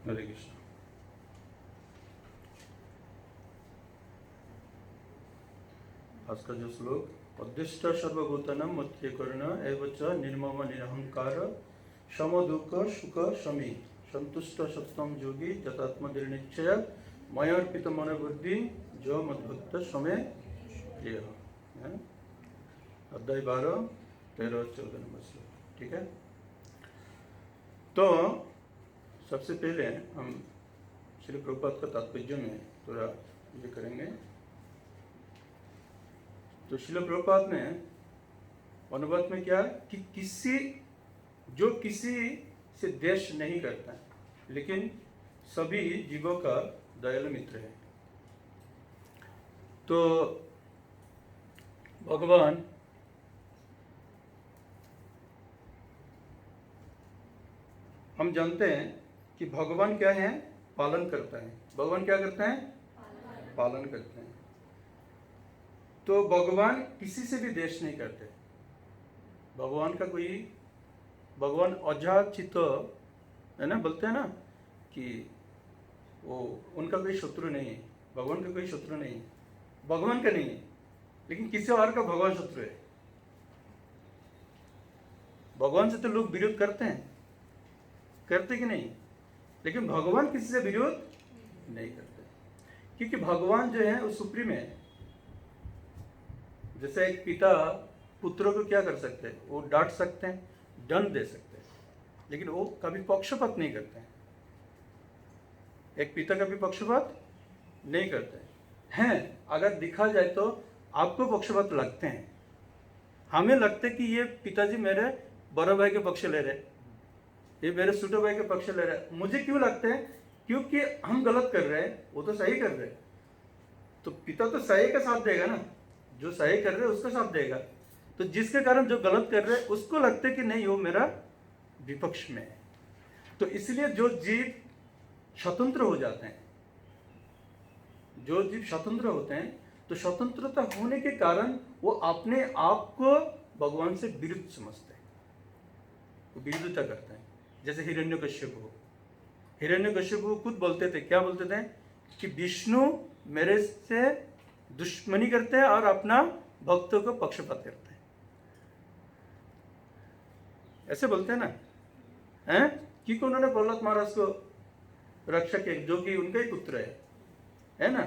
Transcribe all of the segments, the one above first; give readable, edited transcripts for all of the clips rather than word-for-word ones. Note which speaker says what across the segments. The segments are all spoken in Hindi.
Speaker 1: हरे कृष्ण। आज का जो श्लोक, अदृष्ट सर्वभूतानां मध्यकर्ण एवं च निर्मम निरहंकार शम दुख सुख शमी संतुष्ट सत्तम योगी जतात्म निर्निश्चय मयर्पित मन बुद्धि जो मद्भक्त समय प्रिय। अध्याय 12, 13 और 14 नंबर श्लोक। ठीक है, तो सबसे पहले हम श्री प्रभुपाद का तात्पर्य में थोड़ा ये करेंगे। तो श्रील प्रभुपाद ने अनुवाद में क्या कि किसी से द्वेष नहीं करता है, लेकिन सभी जीवों का दयालु मित्र है। तो भगवान हम जानते हैं कि भगवान क्या है, पालन करता है। भगवान क्या करते हैं, पालन करते हैं। तो भगवान किसी से भी द्वेष नहीं करते। भगवान अजाचित है ना, बोलते हैं ना कि वो उनका कोई शत्रु नहीं है। भगवान का कोई शत्रु नहीं है, भगवान का नहीं है, लेकिन किसी और का भगवान शत्रु है। भगवान से तो लोग विरोध करते कि नहीं, लेकिन भगवान किसी से विरोध नहीं करते, क्योंकि भगवान जो है वो सुप्रीम है। जैसे एक पिता पुत्रों को क्या कर सकते हैं, वो डांट सकते हैं, दंड दे सकते हैं, लेकिन वो कभी पक्षपात नहीं करते हैं। एक पिता कभी पक्षपात नहीं करते हैं। अगर दिखा जाए तो आपको पक्षपात लगते हैं, हमें लगता है कि ये पिताजी मेरे बड़े भाई के पक्ष ले रहे, ये मेरे छोटे भाई के पक्ष ले रहे। मुझे क्यों लगते हैं, क्योंकि हम गलत कर रहे हैं, वो तो सही कर रहे हैं। तो पिता तो सही का साथ देगा ना, जो सही कर रहे हैं उसका साथ देगा। तो जिसके कारण जो गलत कर रहे हैं उसको लगता है कि नहीं वो मेरा विपक्ष में है। तो इसलिए जो जीव स्वतंत्र हो जाते हैं, जो जीव स्वतंत्र होते हैं, तो स्वतंत्रता होने के कारण वो अपने आप को भगवान से विरुद्ध समझते हैं, वो विरुद्धता करते हैं। जैसे हिरण्यकश्यप खुद बोलते थे, क्या बोलते थे कि विष्णु मेरे से दुश्मनी करते हैं और अपना भक्तों को पक्षपात करते हैं, ऐसे बोलते हैं ना, हैं? क्योंकि उन्होंने प्रहलाद महाराज को रक्षा किया, जो कि उनका ही पुत्र है ना।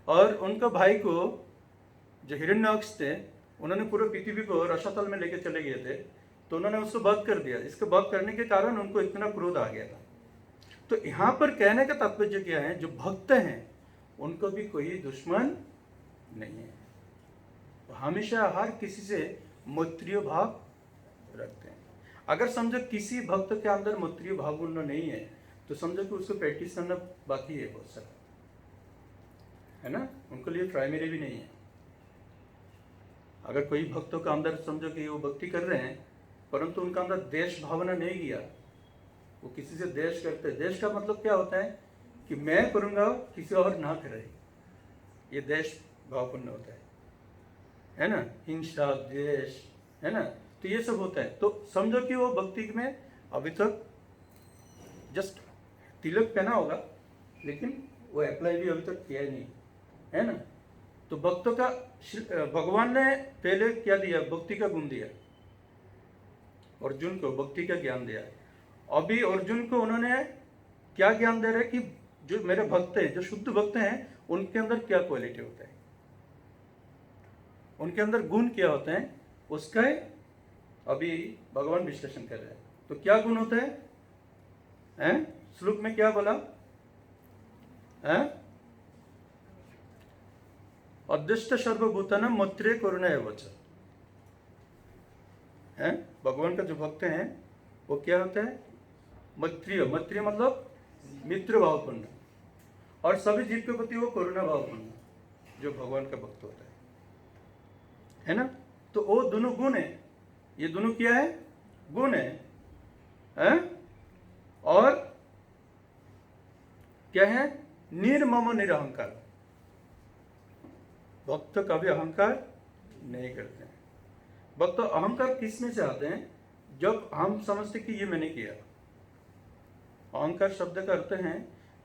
Speaker 1: और उनका भाई को जो हिरण्यक्ष थे, उन्होंने पूरे पृथ्वी को रसातल में लेके चले गए थे, तो उन्होंने उसको वध कर दिया। इसको वध करने के कारण उनको इतना क्रोध आ गया था। तो यहाँ पर कहने का तात्पर्य क्या है, जो भक्त हैं उनको भी कोई दुश्मन नहीं है, हमेशा हर किसी से मैत्रीय भाव रखते हैं। अगर समझो किसी भक्त के अंदर मैत्रीय भाव नहीं है, तो समझो कि उसको प्रैक्टिस करना बाकी है बहुत सारा, है ना, उनके लिए प्राइमरी भी नहीं है। अगर कोई भक्तों का अंदर समझो कि वो भक्ति कर रहे हैं, परंतु उनका अंदर देश भावना नहीं गया, वो किसी से देश करते हैं। देश का मतलब क्या होता है कि मैं करूँगा किसी और ना करे, ये देश भावपूर्ण होता है ना, हिंसा द्वेष, है ना, तो ये सब होता है। तो समझो कि वो भक्ति में अभी तक जस्ट तिलक पहना होगा, लेकिन वो अप्लाई भी अभी तक किया ही नहीं, है ना। तो भक्तों का भगवान ने पहले क्या दिया, भक्ति का गुण दिया, अर्जुन को भक्ति का ज्ञान दिया। अभी अर्जुन को उन्होंने क्या ज्ञान दे रहे कि जो मेरे भक्त हैं, जो शुद्ध भक्त हैं, उनके अंदर क्या क्वालिटी होता है, उनके अंदर गुण क्या होते हैं, उसका अभी भगवान विश्लेषण कर रहे हैं। तो क्या गुण होता है? श्लोक में क्या बोला है? अदृष्ट सर्वभूतानां मैत्रेय करुणा एव च। भगवान का जो भक्त हैं वो क्या होता है, मैत्रीय मतलब मित्र भावपूर्ण, और सभी जीव के प्रति वो करुणा भावपूर्ण, जो भगवान का भक्त होता है ना। तो वो दोनों गुण है, ये दोनों क्या है, गुण है? और क्या है, निर्मम निरहंकार, भक्त कभी अहंकार नहीं करते हैं। भक्त अहंकार किस में से आते हैं, जब हम समझते कि ये मैंने किया, अहंकार शब्द का अर्थ है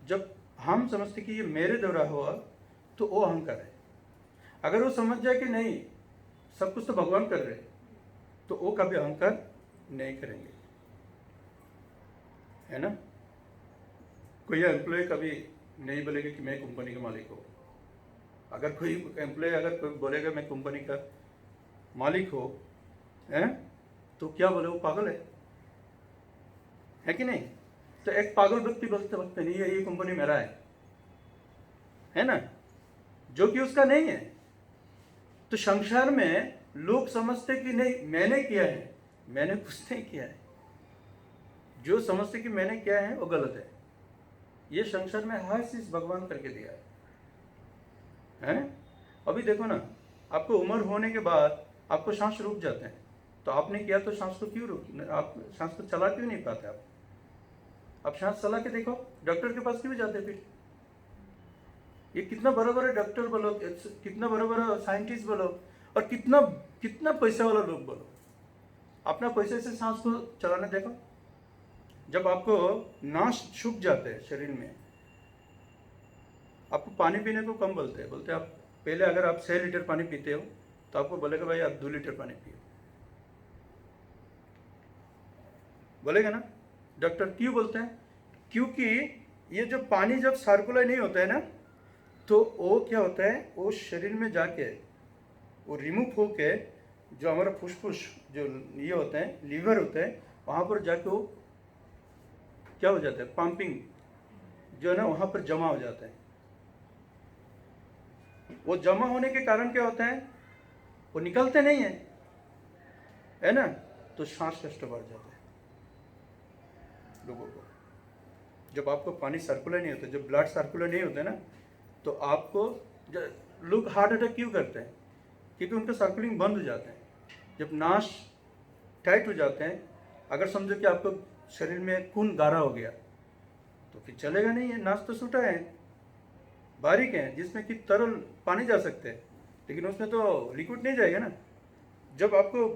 Speaker 1: जब हम समझते कि ये मेरे द्वारा हुआ तो वो अहंकार है। अगर वो समझ जाए कि नहीं सब कुछ तो भगवान कर रहे तो वो कभी अहंकार नहीं करेंगे, है ना। कोई एम्प्लॉय कभी नहीं बोलेगा कि मैं कंपनी का मालिक हूँ। अगर कोई एम्प्लॉय अगर कोई बोलेगा मैं कंपनी का मालिक हो है तो क्या बोले, वो पागल है कि नहीं। तो एक पागल व्यक्ति बोलते वक्त नहीं है ये कंपनी मेरा है ना, जो कि उसका नहीं है। तो संसार में लोग समझते कि नहीं मैंने किया है, मैंने कुछ नहीं किया है। जो समझते कि मैंने किया है वो गलत है। ये संसार में हर चीज भगवान करके दिया है। अभी देखो ना, आपको उम्र होने के बाद आपको सांस रुक जाते हैं, तो आपने किया तो सांस को क्यों रुक, आप सांस को चला क्यों नहीं पाते आप सांस चला के देखो, डॉक्टर के पास क्यों जाते फिर। ये कितना बड़ा बड़ा डॉक्टर बोलो, कितना बड़ा बड़ा साइंटिस्ट बोलो, और कितना कितना पैसा वाला लोग बोलो, अपना पैसे से सांस को चलाने देखो। जब आपको नाश सूख जाते हैं शरीर में, आपको पानी पीने को कम बोलते हैं, बोलते हैं आप पहले अगर आप 6 लीटर पानी पीते हो तो आपको बोलेगा भाई आप 2 लीटर पानी पियो, बोलेगा ना डॉक्टर। क्यों बोलते हैं, क्योंकि ये जो पानी जब सर्कुलर नहीं होता है ना तो वो क्या होता है, वो शरीर में जाके वो रिमूव होके जो हमारा फुसफुस जो ये होते हैं लीवर होते हैं वहाँ पर जाके वो क्या हो जाता है, पंपिंग जो है ना वहाँ पर जमा हो जाता है। वो जमा होने के कारण क्या होता है, वो निकलते नहीं है ना, तो सांस कष्ट बढ़ जाता है लोगों को। जब आपको पानी सर्कुलर नहीं होता, जब ब्लड सर्कुलर नहीं होता है ना, तो आपको लोग हार्ट अटैक क्यों करते हैं, क्योंकि उनका सर्कुलिंग बंद हो जाता है। जब नाश टाइट हो जाते हैं, अगर समझो कि आपको शरीर में खून गाढ़ा हो गया तो फिर चलेगा नहीं है। नाश तो छोटा है, बारीक है, जिसमें कि तरल पानी जा सकते हैं, लेकिन उसमें तो लिक्विड नहीं जाएगा ना। जब आपको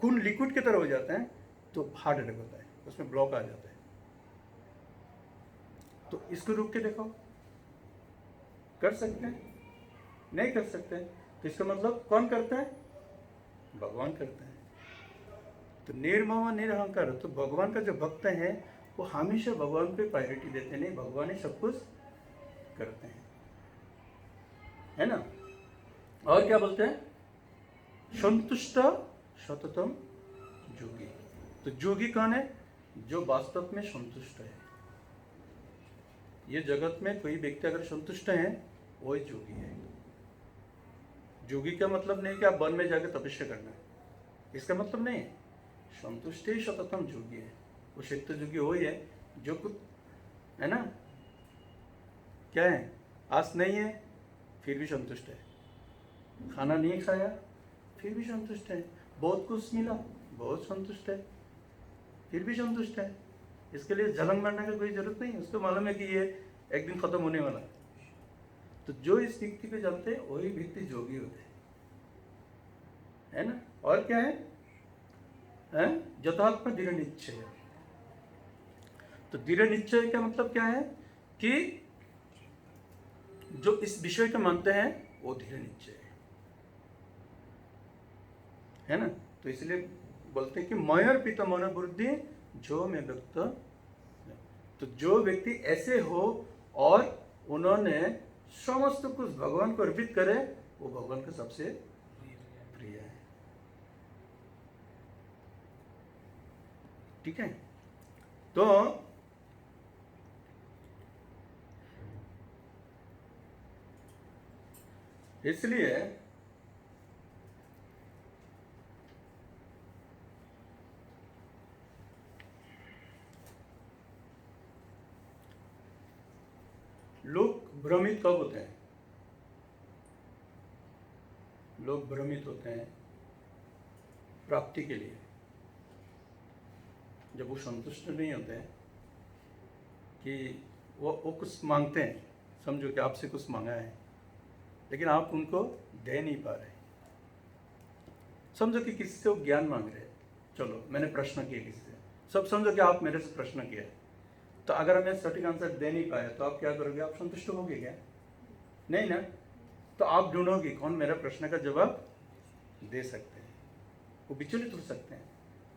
Speaker 1: खून लिक्विड की तरह हो जाता है तो हार्ट अटैक होता है, उसमें ब्लॉक आ जाता है। तो इसको रुक के देखो, कर सकते हैं, नहीं कर सकते। तो इसका मतलब कौन करता है, भगवान करता है। तो निर्मम निरहंकार, तो भगवान का जो भक्त है वो हमेशा भगवान को प्रायोरिटी देते नहीं, भगवान ही सब कुछ करते हैं, है ना। और क्या बोलते हैं, संतुष्ट सततम जोगी। तो जोगी कौन है, जो वास्तव में संतुष्ट है। ये जगत में कोई व्यक्ति अगर संतुष्ट है वही जोगी है। जोगी का मतलब नहीं कि आप वन में जाकर तपस्या करना है, इसका मतलब नहीं है। संतुष्ट ही सततम जोगी है। वो सत्य जोगी वही है जो कुछ है ना, क्या है, आस नहीं है फिर भी संतुष्ट है, खाना नहीं खाया फिर भी संतुष्ट है, बहुत कुछ मिला बहुत संतुष्ट है फिर भी संतुष्ट है। इसके लिए जलन मरने का कोई जरूरत नहीं, उसको मालूम है कि ये एक दिन खत्म होने वाला है। तो जो इस व्यक्ति पे चलते हैं वही व्यक्ति जोगी होते हैं, है ना। और क्या है, जतात्म दृढ़ निश्चय। तो दृढ़ निश्चय का मतलब क्या है कि जो इस विषय को मानते हैं वो दृढ़ निश्चय है ना। तो इसलिए बोलते हैं कि मयर पिता मनोबुद्धि जो मैं व्यक्त। तो जो व्यक्ति ऐसे हो और उन्होंने समस्त कुछ भगवान को अर्पित करे, वो भगवान का सबसे प्रिय है। ठीक है, तो इसलिए लोग भ्रमित कब होते हैं, लोग भ्रमित होते हैं प्राप्ति के लिए, जब वो संतुष्ट नहीं होते हैं कि वो कुछ मांगते हैं, समझो कि आपसे कुछ मांगा है लेकिन आप उनको दे नहीं पा रहे। समझो कि किसी से वो ज्ञान मांग रहे हैं, चलो मैंने प्रश्न किया किसी से, सब समझो कि आप मेरे से प्रश्न किया, तो अगर मैं सटीक आंसर दे नहीं पाया तो आप क्या करोगे? आप संतुष्ट होगे क्या? नहीं ना। तो आप ढूंढोगे कौन मेरा प्रश्न का जवाब दे सकते हैं। वो विचलित हो सकते हैं,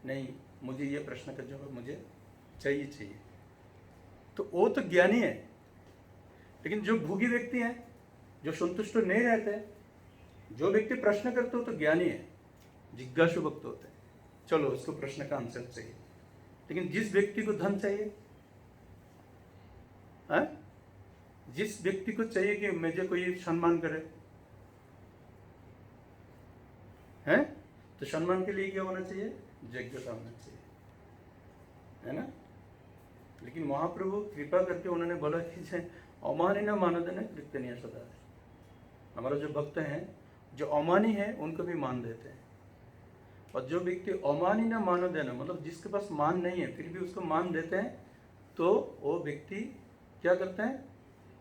Speaker 1: नहीं मुझे ये प्रश्न का जवाब मुझे चाहिए। तो वो तो ज्ञानी है। लेकिन जो भोगी व्यक्ति हैं, जो संतुष्ट नहीं रहते, जो व्यक्ति प्रश्न करते हो तो ज्ञानी है, जिज्ञासु भक्त होते हैं। चलो उसको प्रश्न का आंसर चाहिए। लेकिन जिस व्यक्ति को धन चाहिए, जिस व्यक्ति को चाहिए कि मुझे कोई सम्मान करे, है तो सम्मान के लिए क्या होना चाहिए? योग्यता होना चाहिए, है ना। लेकिन महाप्रभु कृपा करके उन्होंने बोला कि अमानी न मानदेन कृत्यनीय सदा। हमारा जो भक्त हैं, जो अमानी है उनको भी मान देते हैं, और जो व्यक्ति अमानी न मानदेन, मतलब जिसके पास मान नहीं है फिर भी उसको मान देते हैं, तो वो व्यक्ति क्या करते हैं?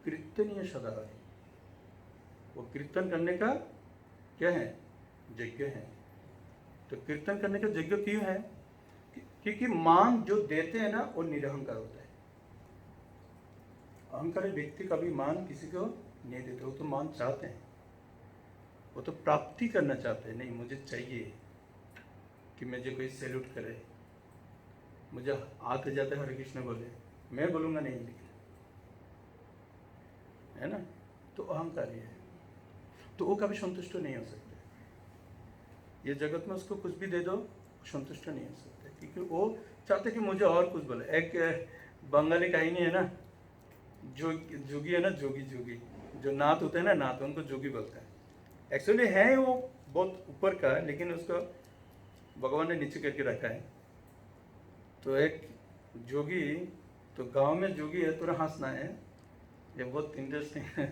Speaker 1: कीर्तनीय सदा। वो कीर्तन करने का क्या है? यज्ञ है। तो कीर्तन करने का यज्ञ क्यों है? क्योंकि मान जो देते हैं ना वो निरहंकार होता है। अहंकारी व्यक्ति कभी मान किसी को नहीं देते, वो तो मान चाहते हैं, वो तो प्राप्ति करना चाहते हैं। नहीं मुझे चाहिए कि मुझे कोई सैल्यूट करे, मुझे आते जाते हरे कृष्ण बोले, मैं बोलूँगा नहीं, लेकिन है ना। तो अहंकारी है, तो वो कभी संतुष्ट नहीं हो सकते। ये जगत में उसको कुछ भी दे दो, संतुष्ट नहीं हो सकते, क्योंकि वो चाहते कि मुझे और कुछ बोले। एक बंगाली कहानी है ना, जो जोगी है ना, जोगी जो नाथ होते हैं ना, नाथ, उनको जोगी बोलते हैं। एक्चुअली है वो बहुत ऊपर का, लेकिन उसको भगवान ने नीचे करके रखा है। तो एक जोगी, तो गांव में जोगी है, थोड़ा हंसना है, ये बहुत इंटरेस्टिंग है।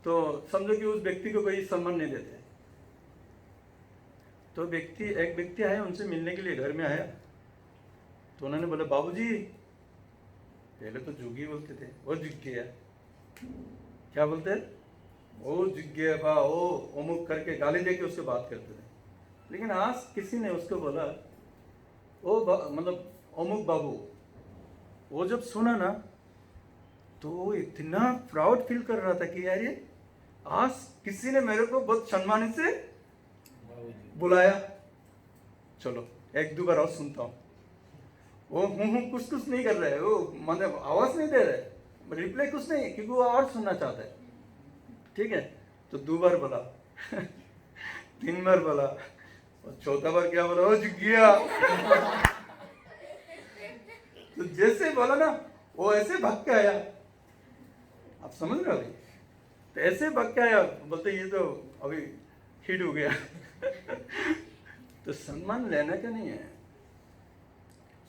Speaker 1: तो समझो कि उस व्यक्ति को कोई सम्मान नहीं देते, तो एक व्यक्ति आया उनसे मिलने के लिए, घर में आया, तो उन्होंने बोला बाबूजी, पहले तो जोगी बोलते थे, वो जिज्ञ है, क्या बोलते हैं? वो जिज्ञ बा, वो अमुक करके गाली देके उससे बात करते थे। लेकिन आज किसी ने उसको बोला ओ मतलब अमुक बाबू, वो जब सुना ना तो वो इतना प्राउड फील कर रहा था कि यार ये आज किसी ने मेरे को बहुत सम्मानित से बुलाया, चलो एक दो बार और सुनता हूँ। वो कुछ नहीं कर रहे है, वो मतलब आवाज नहीं दे रहे, रिप्लाई कुछ नहीं, क्योंकि वो और सुनना चाहता है। ठीक है, तो 2 बार बोला 3 बार बोला, और चौथा बार क्या बोला? वो झुक गया। तो जैसे बोला ना, वो ऐसे भाग के आया, आप समझ रहे हो अभी? तो ऐसे भाग के आया, बोलते ये तो अभी हिट हो गया। तो सम्मान लेना क्या नहीं है,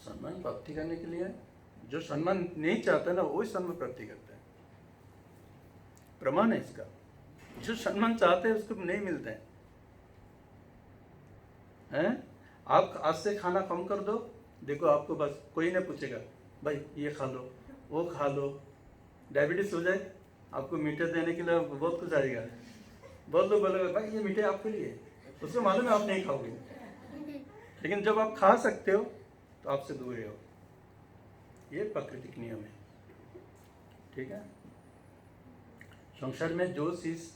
Speaker 1: सम्मान प्राप्ति करने के लिए। जो सम्मान नहीं चाहता ना, वही सम्मान प्राप्ति करता है, प्रमाण है इसका। जो सम्मान चाहते हैं उसको नहीं मिलता है, हैं? आप आज से खाना कम कर दो, देखो आपको बस कोई नहीं पूछेगा भाई ये खा लो, वो खा लो। डायबिटीज हो जाए, आपको मीठा देने के लिए बहुत कुछ आएगा, बहुत लोग बोलेगा भाई ये मीठा आपके लिए, उसको मालूम है आप नहीं खाओगे। लेकिन जब आप खा सकते हो तो आपसे दूर रहो, ये प्राकृतिक नियम है। ठीक है, संसार में जो चीज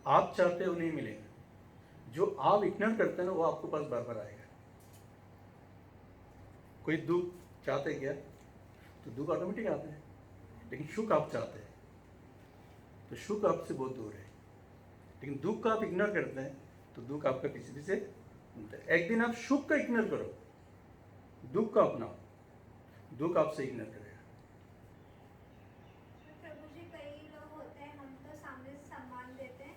Speaker 1: आप चाहते हो नहीं मिलेगा, जो आप इग्नोर करते हैं ना वो आपके पास बार बार आएगा। कोई दुख चाहते क्या, तो दुख ऑटोमेटिक आते हैं, लेकिन सुख आप चाहते हैं तो सुख आपसे बहुत दूर है। लेकिन दुख का आप इग्नोर करते हैं तो दुख आपका पीछे पीछे घूमता है। एक दिन आप सुख का इग्नोर करो, दुख का अपनाओ, दुख आपसे इग्नोर करेगा।
Speaker 2: प्रभु जी, कई लोग होते हैं, हम तो सामने से सम्मान देते हैं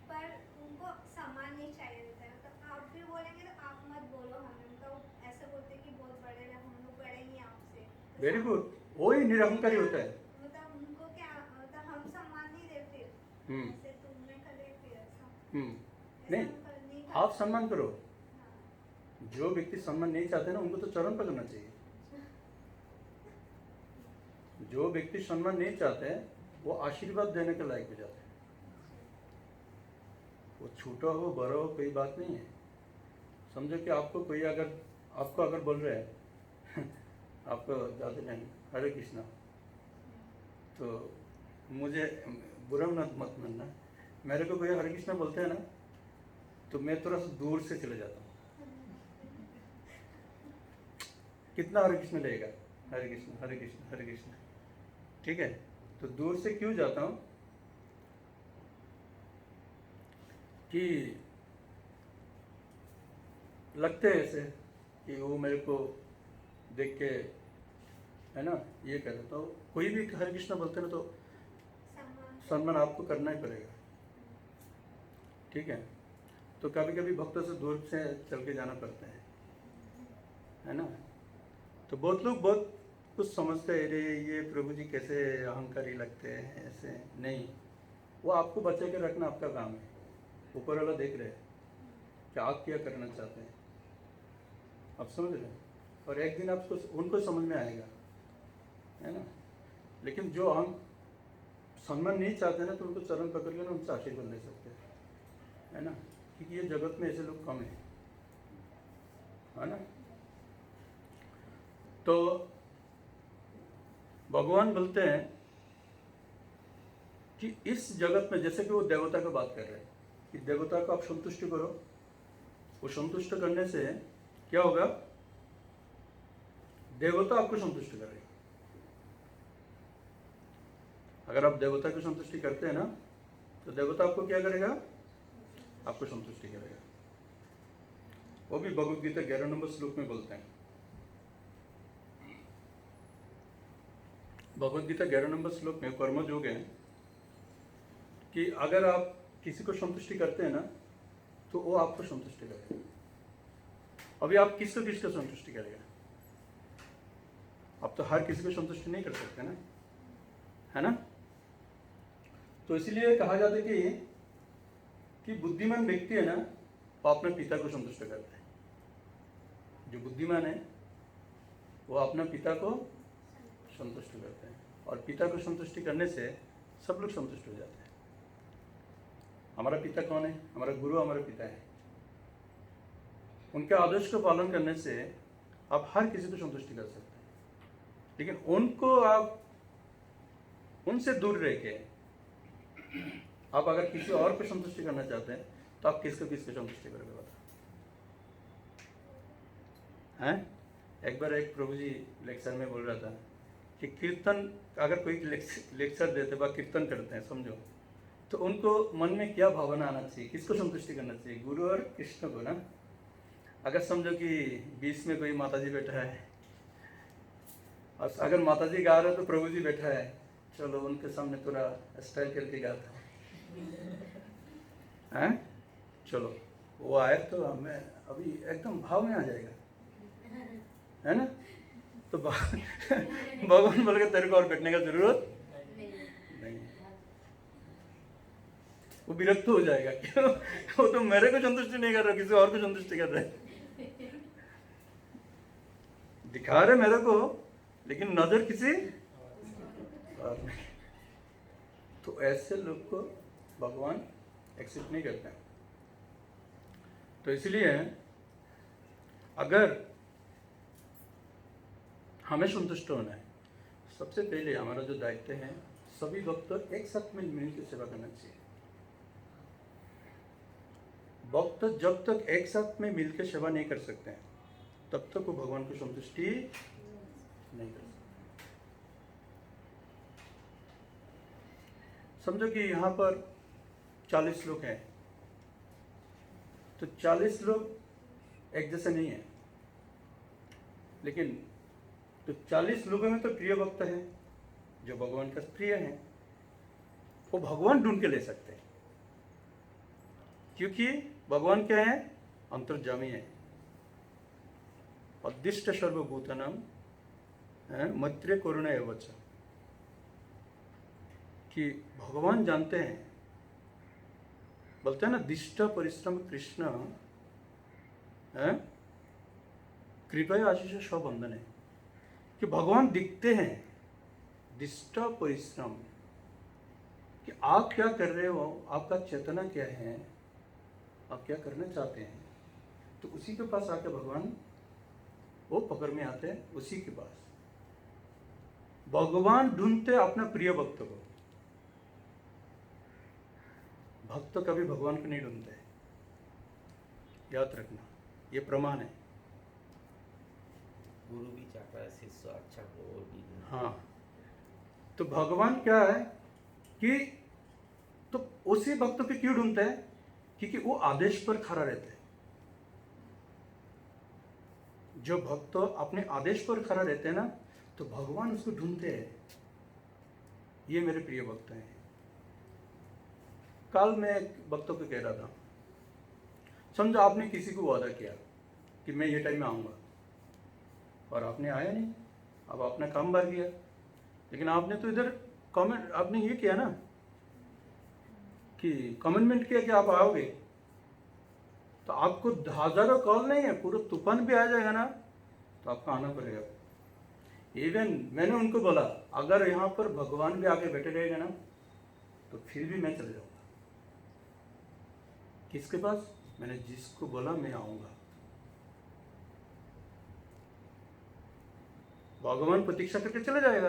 Speaker 2: पर उनको सम्मान नहीं चाहिए रहता है। मतलब आप भी बोलेंगे तो आप मत बोलो हमें, तो ऐसे बोलते हैं कि बहुत बड़े हैं, हम लोग बड़े नहीं आपसे। तो
Speaker 1: वेरी गुड, वही निरहंकारी होता है।
Speaker 2: मतलब उनको क्या, मतलब हम सम्मान नहीं दे, फिर ऐसे तुमने करे, फिर ऐसा
Speaker 1: नहीं,
Speaker 2: नहीं
Speaker 1: आप सम्मान करो।
Speaker 2: हाँ।
Speaker 1: जो व्यक्ति सम्मान नहीं चाहते ना उनको तो चरण पकड़ना चाहिए। जो व्यक्ति सम्मान नहीं चाहते हैं वो आशीर्वाद देने के लायक हो जाते हैं। वो छोटा हो बड़ा हो कोई बात नहीं है। समझो कि आपको कोई अगर बोल रहे हैं आपको ज़्यादा नहीं, हरे कृष्णा। तो मुझे बुरा मत मानना, मेरे को कोई हरे कृष्णा बोलते हैं ना तो मैं थोड़ा सा दूर से चले जाता हूँ। कितना हरे कृष्ण लेगा, हरे कृष्ण हरे कृष्ण हरे कृष्ण, ठीक है। तो दूर से क्यों जाता हूँ कि लगते हैं ऐसे कि वो मेरे को देख के, है ना, ये कर तो कोई भी हरे कृष्ण बोलते हैं ना तो सम्मान आपको करना ही पड़ेगा, ठीक है। तो कभी कभी भक्तों से दूर से चल के जाना पड़ता है ना। तो बहुत लोग बहुत कुछ समझते हैं, अरे ये प्रभु जी कैसे अहंकारी लगते हैं, ऐसे नहीं। वो आपको बचा के रखना आपका काम है, ऊपर वाला देख रहे हैं कि आप क्या करना चाहते हैं, आप समझ रहे हैं। और एक दिन आपको उनको समझ में आएगा, है ना। लेकिन जो हम सम्मान नहीं चाहते ना तो उनको चरण पकड़ के ना उनसे आशीर्वाद ले सकते हैं, है ना, क्योंकि ये जगत में ऐसे लोग कम है ना। तो भगवान बोलते हैं कि इस जगत में, जैसे कि वो देवता की बात कर रहे हैं कि देवता को आप संतुष्ट करो, वो संतुष्ट करने से क्या होगा, देवता आपको संतुष्ट करेगा। अगर आप देवता की संतुष्टि करते हैं ना तो देवता आपको क्या करेगा, आपको संतुष्टि करेगा। वो भी भगवद गीता 11 नंबर श्लोक में बोलते हैं, भगवद गीता 11 नंबर श्लोक में कर्मयोग है कि अगर आप किसी को संतुष्टि करते हैं ना तो वो आपको संतुष्टि करेगा। अभी आप किसको संतुष्टि करेगा, आप तो हर किसी को संतुष्टि नहीं कर सकते ना, है ना। तो इसलिए कहा जाता है कि बुद्धिमान व्यक्ति है ना वो अपने पिता को संतुष्ट करता है। जो बुद्धिमान है वो अपने पिता को संतुष्ट करते हैं, और पिता को संतुष्टि करने से सब लोग संतुष्ट हो जाते हैं। हमारा पिता कौन है, हमारा गुरु हमारा पिता है। उनके आदेश को पालन करने से आप हर किसी को संतुष्टि कर सकते हैं। लेकिन उनको आप उनसे दूर रह के आप अगर किसी और को संतुष्टि करना चाहते हैं तो आप किसको संतुष्टि करोगे बता हैं। एक बार एक प्रभु जी लेक्चर में बोल रहा था कि कीर्तन, अगर कोई लेक्चर देते व कीर्तन करते हैं समझो, तो उनको मन में क्या भावना आना चाहिए, किसको संतुष्टि करना चाहिए, गुरु और कृष्ण को ना। अगर समझो कि बीच में कोई माता जी बैठा है और अगर माता जी गा रहे हो तो प्रभु जी बैठा है, चलो उनके सामने थोड़ा स्टाइल करके गाता है, चलो वो आए तो हमें अभी एकदम भाव में आ जाएगा, है ना। तो भगवान बोल के तेरे को और बैठने का जरूरत नहीं, वो विरक्त हो जाएगा। क्यों, वो तो मेरे को संतुष्टि नहीं कर रहा, किसी और को संतुष्टि कर रहा है। दिखा रहे मेरे को लेकिन नजर किसी और नहीं। तो ऐसे लोग को भगवान एक्सेप्ट नहीं करते हैं। तो इसलिए अगर हमें संतुष्ट होना है, सबसे पहले हमारा जो दायित्व है, सभी भक्त एक साथ में मिलकर सेवा करना चाहिए। भक्त जब तक एक साथ में मिलकर सेवा नहीं कर सकते हैं तब तक वो भगवान को संतुष्टि नहीं कर सकते। समझो कि यहाँ पर 40 लोग हैं, तो 40 लोग एक जैसे नहीं है, लेकिन तो 40 लोगों में तो प्रिय भक्त है जो भगवान का प्रिय है, वो भगवान ढूंढ के ले सकते हैं, क्योंकि भगवान क्या है, अंतर्जामी है, अदिष्ट सर्वभूतानां मैत्रेय करुणा एव च, कि भगवान जानते हैं, बोलते हैं ना दिष्ट परिश्रम कृष्ण कृपया आशीष स्वबंधन है, कि भगवान दिखते हैं, दिष्ट परिश्रम, कि आप क्या कर रहे हो, आपका चेतना क्या है, आप क्या करना चाहते हैं, तो उसी के पास आके भगवान वो पकड़ में आते हैं, उसी के पास। भगवान ढूंढते अपना प्रिय भक्त को, भक्त कभी भगवान को नहीं ढूंढते, याद रखना, ये प्रमाण है।
Speaker 3: गुरु भी चाहता है शिष्य अच्छा हो और भी
Speaker 1: हाँ, तो भगवान क्या है कि तो उसी भक्त को क्यों ढूंढते हैं? क्योंकि वो आदेश पर खड़ा रहते हैं। जो भक्त अपने आदेश पर खड़ा रहते हैं ना, तो भगवान उसको ढूंढते हैं, ये मेरे प्रिय भक्त हैं। कल मैं एक भक्त को कह रहा था, समझो आपने किसी को वादा किया कि मैं ये टाइम में आऊँगा, और आपने आया नहीं, अब अपना काम भर गया, लेकिन आपने तो इधर कमेंट, आपने ये किया ना कि कमिटमेंट किया कि आप आओगे, तो आपको हजारों कॉल नहीं है, पूरा तूफान भी आ जाएगा ना, तो आपको आना पड़ेगा। इवन मैंने उनको बोला अगर यहाँ पर भगवान भी आके बैठे रहेगा ना, तो फिर भी मैं चले जाऊँगा। किसके पास? मैंने जिसको बोला मैं आऊँगा। भगवान प्रतीक्षा करके चले जाएगा,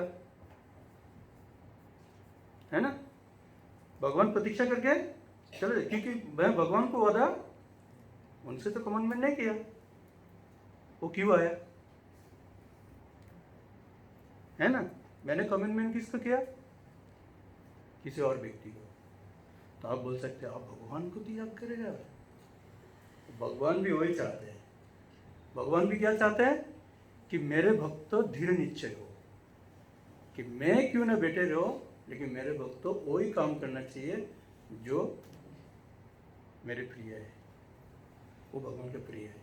Speaker 1: है ना? भगवान प्रतीक्षा करके चले जाए, क्योंकि मैं भगवान को वादा उनसे तो कमिटमेंट नहीं किया, वो क्यों आया? है ना? मैंने कमिटमेंट किसको किया? किसी और व्यक्ति को। तो आप बोल सकते हैं आप भगवान को त्याग करेगा? भगवान भी वही चाहते हैं। भगवान भी क्या चाहते हैं? कि मेरे भक्त दृढ़ निश्चय हो, कि मैं क्यों ना बैठे रहो, लेकिन मेरे भक्त वही काम करना चाहिए जो मेरे प्रिय है, वो भगवान के प्रिय है।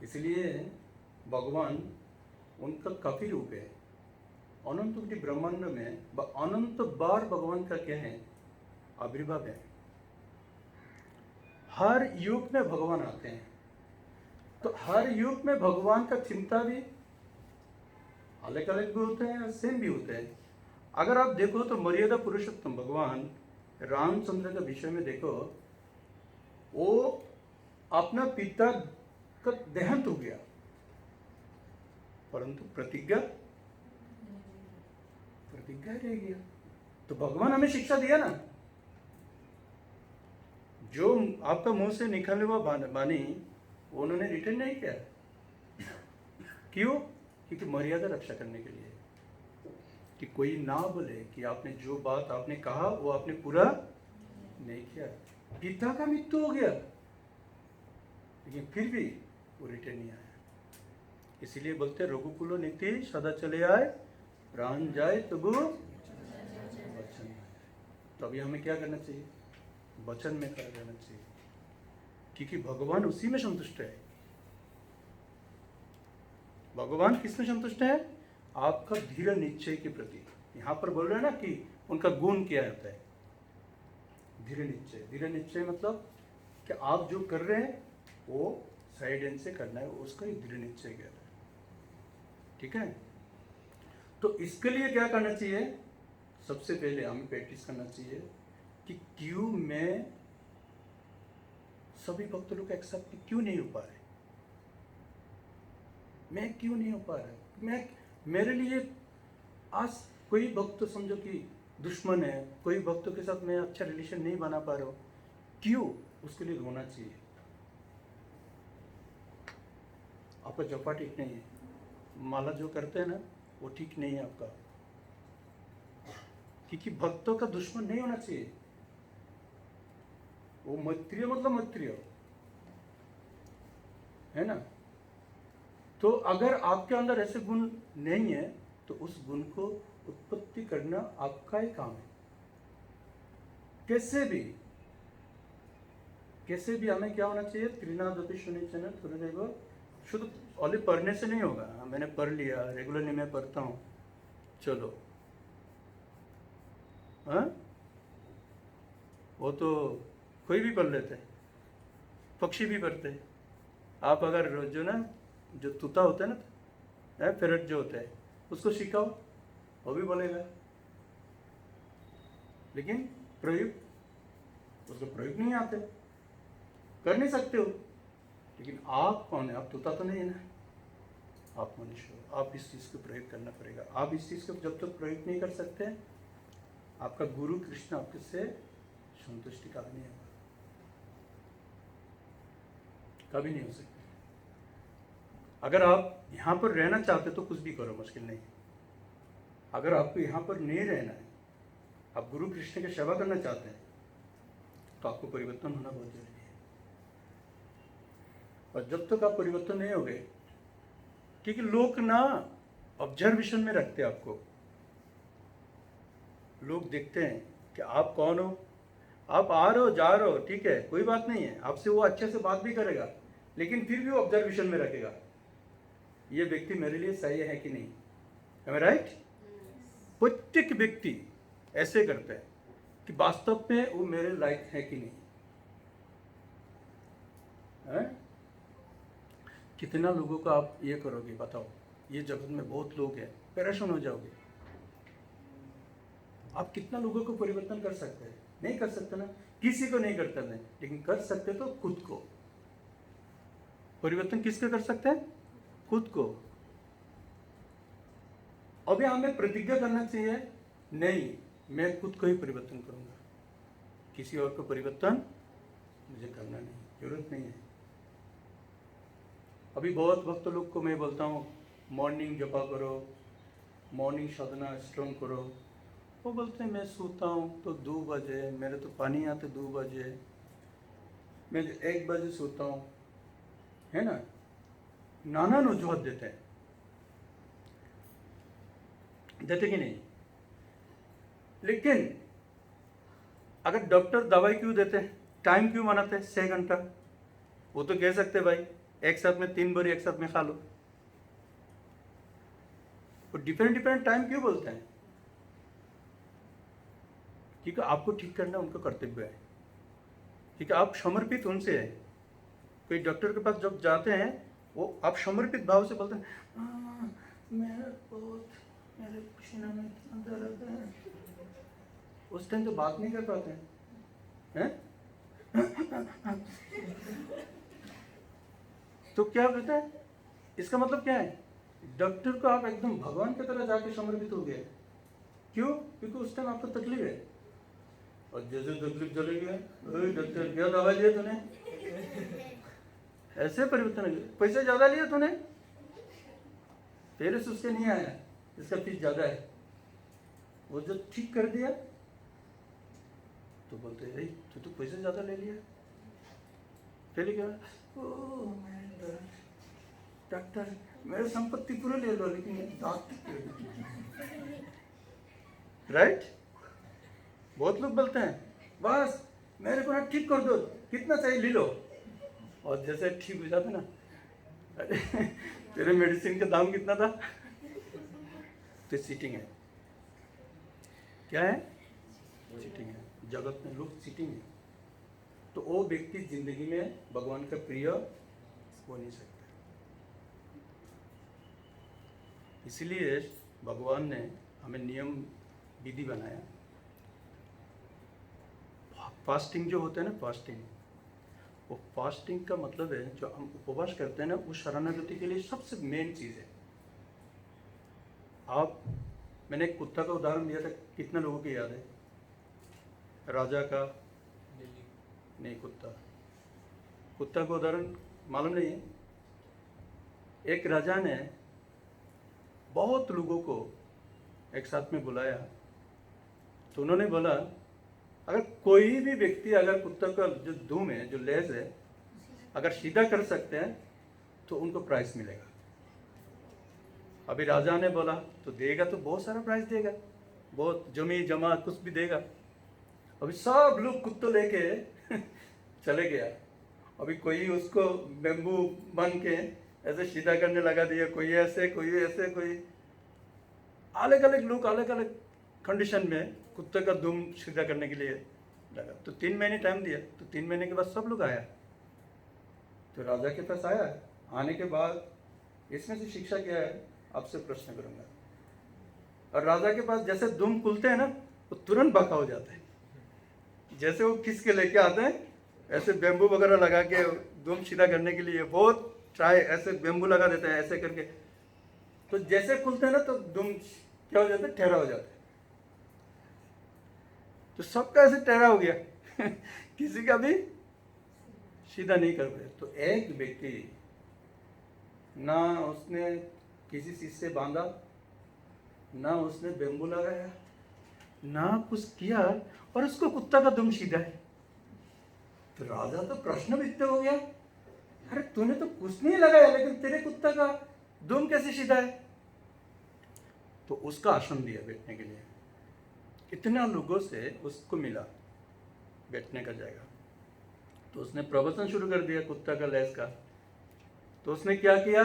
Speaker 1: इसलिए भगवान उनका काफी रूप है। अनंत कोटि ब्रह्मांड में अनंत बार भगवान का क्या है? आविर्भाव है। हर युग में भगवान आते हैं, तो हर युग में भगवान का चिंता भी अलग अलग भी होते हैं और सेम भी होते हैं। अगर आप देखो तो मर्यादा पुरुषोत्तम भगवान रामचंद्र के विषय में देखो, वो अपना पिता का देहांत हो गया, परंतु प्रतिज्ञा रह गया। तो भगवान हमें शिक्षा दिया ना, जो आपका मुंह से निकलने हुआ वाणी उन्होंने रिटर्न नहीं किया। क्यों? क्योंकि मर्यादा रक्षा करने के लिए, कि कोई ना बोले कि आपने जो बात आपने कहा वो आपने पूरा नहीं किया। पिता का मृत्यु हो गया, लेकिन फिर भी वो रिटर्न नहीं आया। इसीलिए बोलते रघुकुलो नीति सदा चले आए, प्राण जाए तबु वचन आए। तो अभी हमें क्या करना चाहिए? वचन में खड़ा रहना चाहिए, क्योंकि भगवान उसी में संतुष्ट है। भगवान किसमें संतुष्ट है? आपका दृढ़ निश्चय के प्रति। यहाँ पर बोल रहे हैं ना कि उनका गुण क्या होता है? दृढ़ निश्चय। दृढ़ निश्चय मतलब कि आप जो कर रहे हैं वो साइड एंड से करना है, उसका ही दृढ़ निश्चय कहता है। ठीक है? तो इसके लिए क्या करना चाहिए? सबसे पहले हमें प्रैक्टिस करना चाहिए कि क्यों मैं सभी भक्त लोग एक्सेप्ट क्यों नहीं हो पा रहे, मैं क्यों नहीं हो पा रहा, मेरे लिए आज कोई भक्त समझो कि दुश्मन है, कोई भक्तों के साथ मैं अच्छा रिलेशन नहीं बना पा रहा हूँ, क्यों? उसके लिए रोना चाहिए। आपका जपा ठीक नहीं है, माला जो करते हैं ना वो ठीक नहीं है आपका, क्योंकि भक्तों का दुश्मन नहीं होना चाहिए। वो मैत्रीय मतलब मैत्रीय है ना। तो अगर आपके अंदर ऐसे गुण नहीं है तो उस गुण को उत्पत्ति करना आपका ही काम है। कैसे भी हमें क्या होना चाहिए? त्रिनादपि सुनिचन थोड़ा शुद्ध ओनली पढ़ने से नहीं होगा। मैंने पढ़ लिया, रेगुलरली मैं पढ़ता हूँ, चलो, हाँ, वो तो कोई भी पढ़ लेते, पक्षी भी पढ़ते। आप अगर जो ना जो तोता होता है ना, पैरट जो होता है, उसको सिखाओ वो भी बोलेगा, लेकिन प्रयोग उसको प्रयोग नहीं आते, कर नहीं सकते हो। लेकिन आप कौन है? आप तोता तो नहीं है ना, आप मनुष्य हो, आप इस चीज़ को प्रयोग करना पड़ेगा। आप इस चीज़ को जब तक प्रयोग नहीं कर सकते, आपका गुरु कृष्ण आपके से संतुष्टि कभी नहीं होगा, कभी नहीं हो सकता। अगर आप यहाँ पर रहना चाहते तो कुछ भी करो, मुश्किल नहीं। अगर आपको यहाँ पर नहीं रहना है, आप गुरु कृष्ण की सेवा करना चाहते हैं, तो आपको परिवर्तन होना बहुत जरूरी है। और जब तक आप परिवर्तन नहीं होगे, क्योंकि लोग ना ऑब्जर्वेशन में रखते हैं आपको, लोग देखते हैं कि आप कौन हो, आप आ रहे हो जा रहे हो, ठीक है कोई बात नहीं है, आपसे वो अच्छे से बात भी करेगा, लेकिन फिर भी वो ऑब्जर्वेशन में रखेगा, ये व्यक्ति मेरे लिए सही है कि नहीं। Am I right? प्रत्येक व्यक्ति ऐसे करते हैं कि वास्तव में वो मेरे लायक है कि नहीं है? कितना लोगों को आप ये करोगे बताओ, ये जगत में बहुत लोग हैं, परेशान हो जाओगे। आप कितना लोगों को परिवर्तन कर सकते हैं? नहीं कर सकते ना, किसी को नहीं करते हैं, लेकिन कर सकते तो खुद को। परिवर्तन किसको कर सकते हैं? खुद को। अभी हमें प्रतिज्ञा करना चाहिए, नहीं मैं खुद को ही परिवर्तन करूंगा, किसी और को परिवर्तन मुझे करना नहीं, जरूरत नहीं है। अभी बहुत वक्त लोग को मैं बोलता हूँ मॉर्निंग जपा करो, मॉर्निंग साधना स्ट्रॉन्ग करो, वो बोलते हैं मैं सोता हूँ तो 2 बजे, मेरे तो पानी आते 2 बजे, मैं 1 बजे सोता हूँ, है ना, नाना वजूहत देते कि नहीं। लेकिन अगर डॉक्टर दवाई क्यों देते हैं, टाइम क्यों मनाते हैं 6 घंटा, वो तो कह सकते भाई एक साथ में 3 बार एक साथ में खा लो। वो डिफरेंट टाइम क्यों बोलते हैं? क्योंकि आपको ठीक करना उनका कर्तव्य है, क्योंकि आप समर्पित उनसे है। कोई डॉक्टर के पास जब जाते हैं, वो आप समर्पित भाव से बोलते हैं मेरे पसीना में इतना दर्द है, उस टाइम तो बात नहीं कर पाते हैं? तो क्या कहते हैं, इसका मतलब क्या है? डॉक्टर को आप एकदम भगवान की तरह जाके समर्पित हो गए। क्यों? क्योंकि उस टाइम आपको तकलीफ है, और जैसे तकलीफ चले गए, डॉक्टर क्या दवा लिया तूने, ऐसे परिवर्तन हो गया। पैसे ज्यादा लिया तूने, तेरे से उसके नहीं आया, इसका फीस ज्यादा है। वो जब ठीक कर दिया तो बोलते हैं तू तो पैसे ज्यादा ले लिया। पहले क्या, डॉक्टर मेरे संपत्ति पूरे ले लो, लेकिन राइट। बहुत लोग बोलते हैं बस मेरे को ना ठीक कर दो, कितना चाहिए ले लो, और जैसे ठीक हो जाते ना, अरे तेरे मेडिसिन का दाम कितना था, तो चीटिंग है। क्या है? चीटिंग है। जगत में लोग चीटिंग है, तो वो व्यक्ति जिंदगी में भगवान का प्रिय हो नहीं सकता। इसलिए भगवान ने हमें नियम विधि बनाया। फास्टिंग जो होता है ना, फास्टिंग, वो फास्टिंग का मतलब है जो हम उपवास करते हैं ना, वो शरणागति के लिए सबसे मेन चीज़ है। आप, मैंने एक कुत्ता का उदाहरण दिया था, कितना लोगों को याद है? राजा का नहीं, कुत्ता का उदाहरण मालूम नहीं है? एक राजा ने बहुत लोगों को एक साथ में बुलाया, तो उन्होंने बोला अगर कोई भी व्यक्ति अगर कुत्ता का जो दुम है, जो लेज है, अगर सीधा कर सकते हैं तो उनको प्राइज मिलेगा। अभी राजा ने बोला तो देगा, तो बहुत सारा प्राइज देगा, बहुत जमी जमा कुछ भी देगा। अभी सब लोग कुत्ते लेके चले गया। अभी कोई उसको बेम्बू बन के ऐसे सीधा करने लगा दिया, कोई ऐसे, कोई अलग अलग लोग अलग अलग कंडीशन में कुत्ते का दुम सीधा करने के लिए लगा। तो 3 महीने टाइम दिया, तो 3 महीने के बाद सब लोग आया, तो राजा के पास आया। आने के बाद इसमें से शिक्षा क्या है, आपसे प्रश्न करूंगा। और राजा के पास जैसे दुम खुलते हैं ना, वो तुरंत बाका हो जाता है। जैसे वो खींच के लेके आते हैं, ऐसे बेम्बू वगैरह लगा के दुम सीधा करने के लिए बहुत ट्राई, ऐसे बेम्बू लगा देते हैं, ऐसे करके तो जैसे खुलते हैं ना तो दुम क्या हो जाता है, ठहरा हो जाता है। तो सबका ऐसे ठहरा हो गया किसी का भी सीधा नहीं कर पाए। तो एक व्यक्ति ना उसने किसी चीज से बांधा, ना उसने बेम्बू लगाया, ना कुछ किया, और उसको कुत्ता का दुम सीधा है। तो राजा तो प्रश्न वित्त हो गया, अरे तूने तो कुछ नहीं लगाया लेकिन तेरे कुत्ता का दुम कैसे सीधा है? तो उसका आसन दिया बैठने के लिए। इतना लोगों से उसको मिला बैठने का जगह, तो उसने प्रवचन शुरू कर दिया कुत्ता का लेस का। तो उसने क्या किया,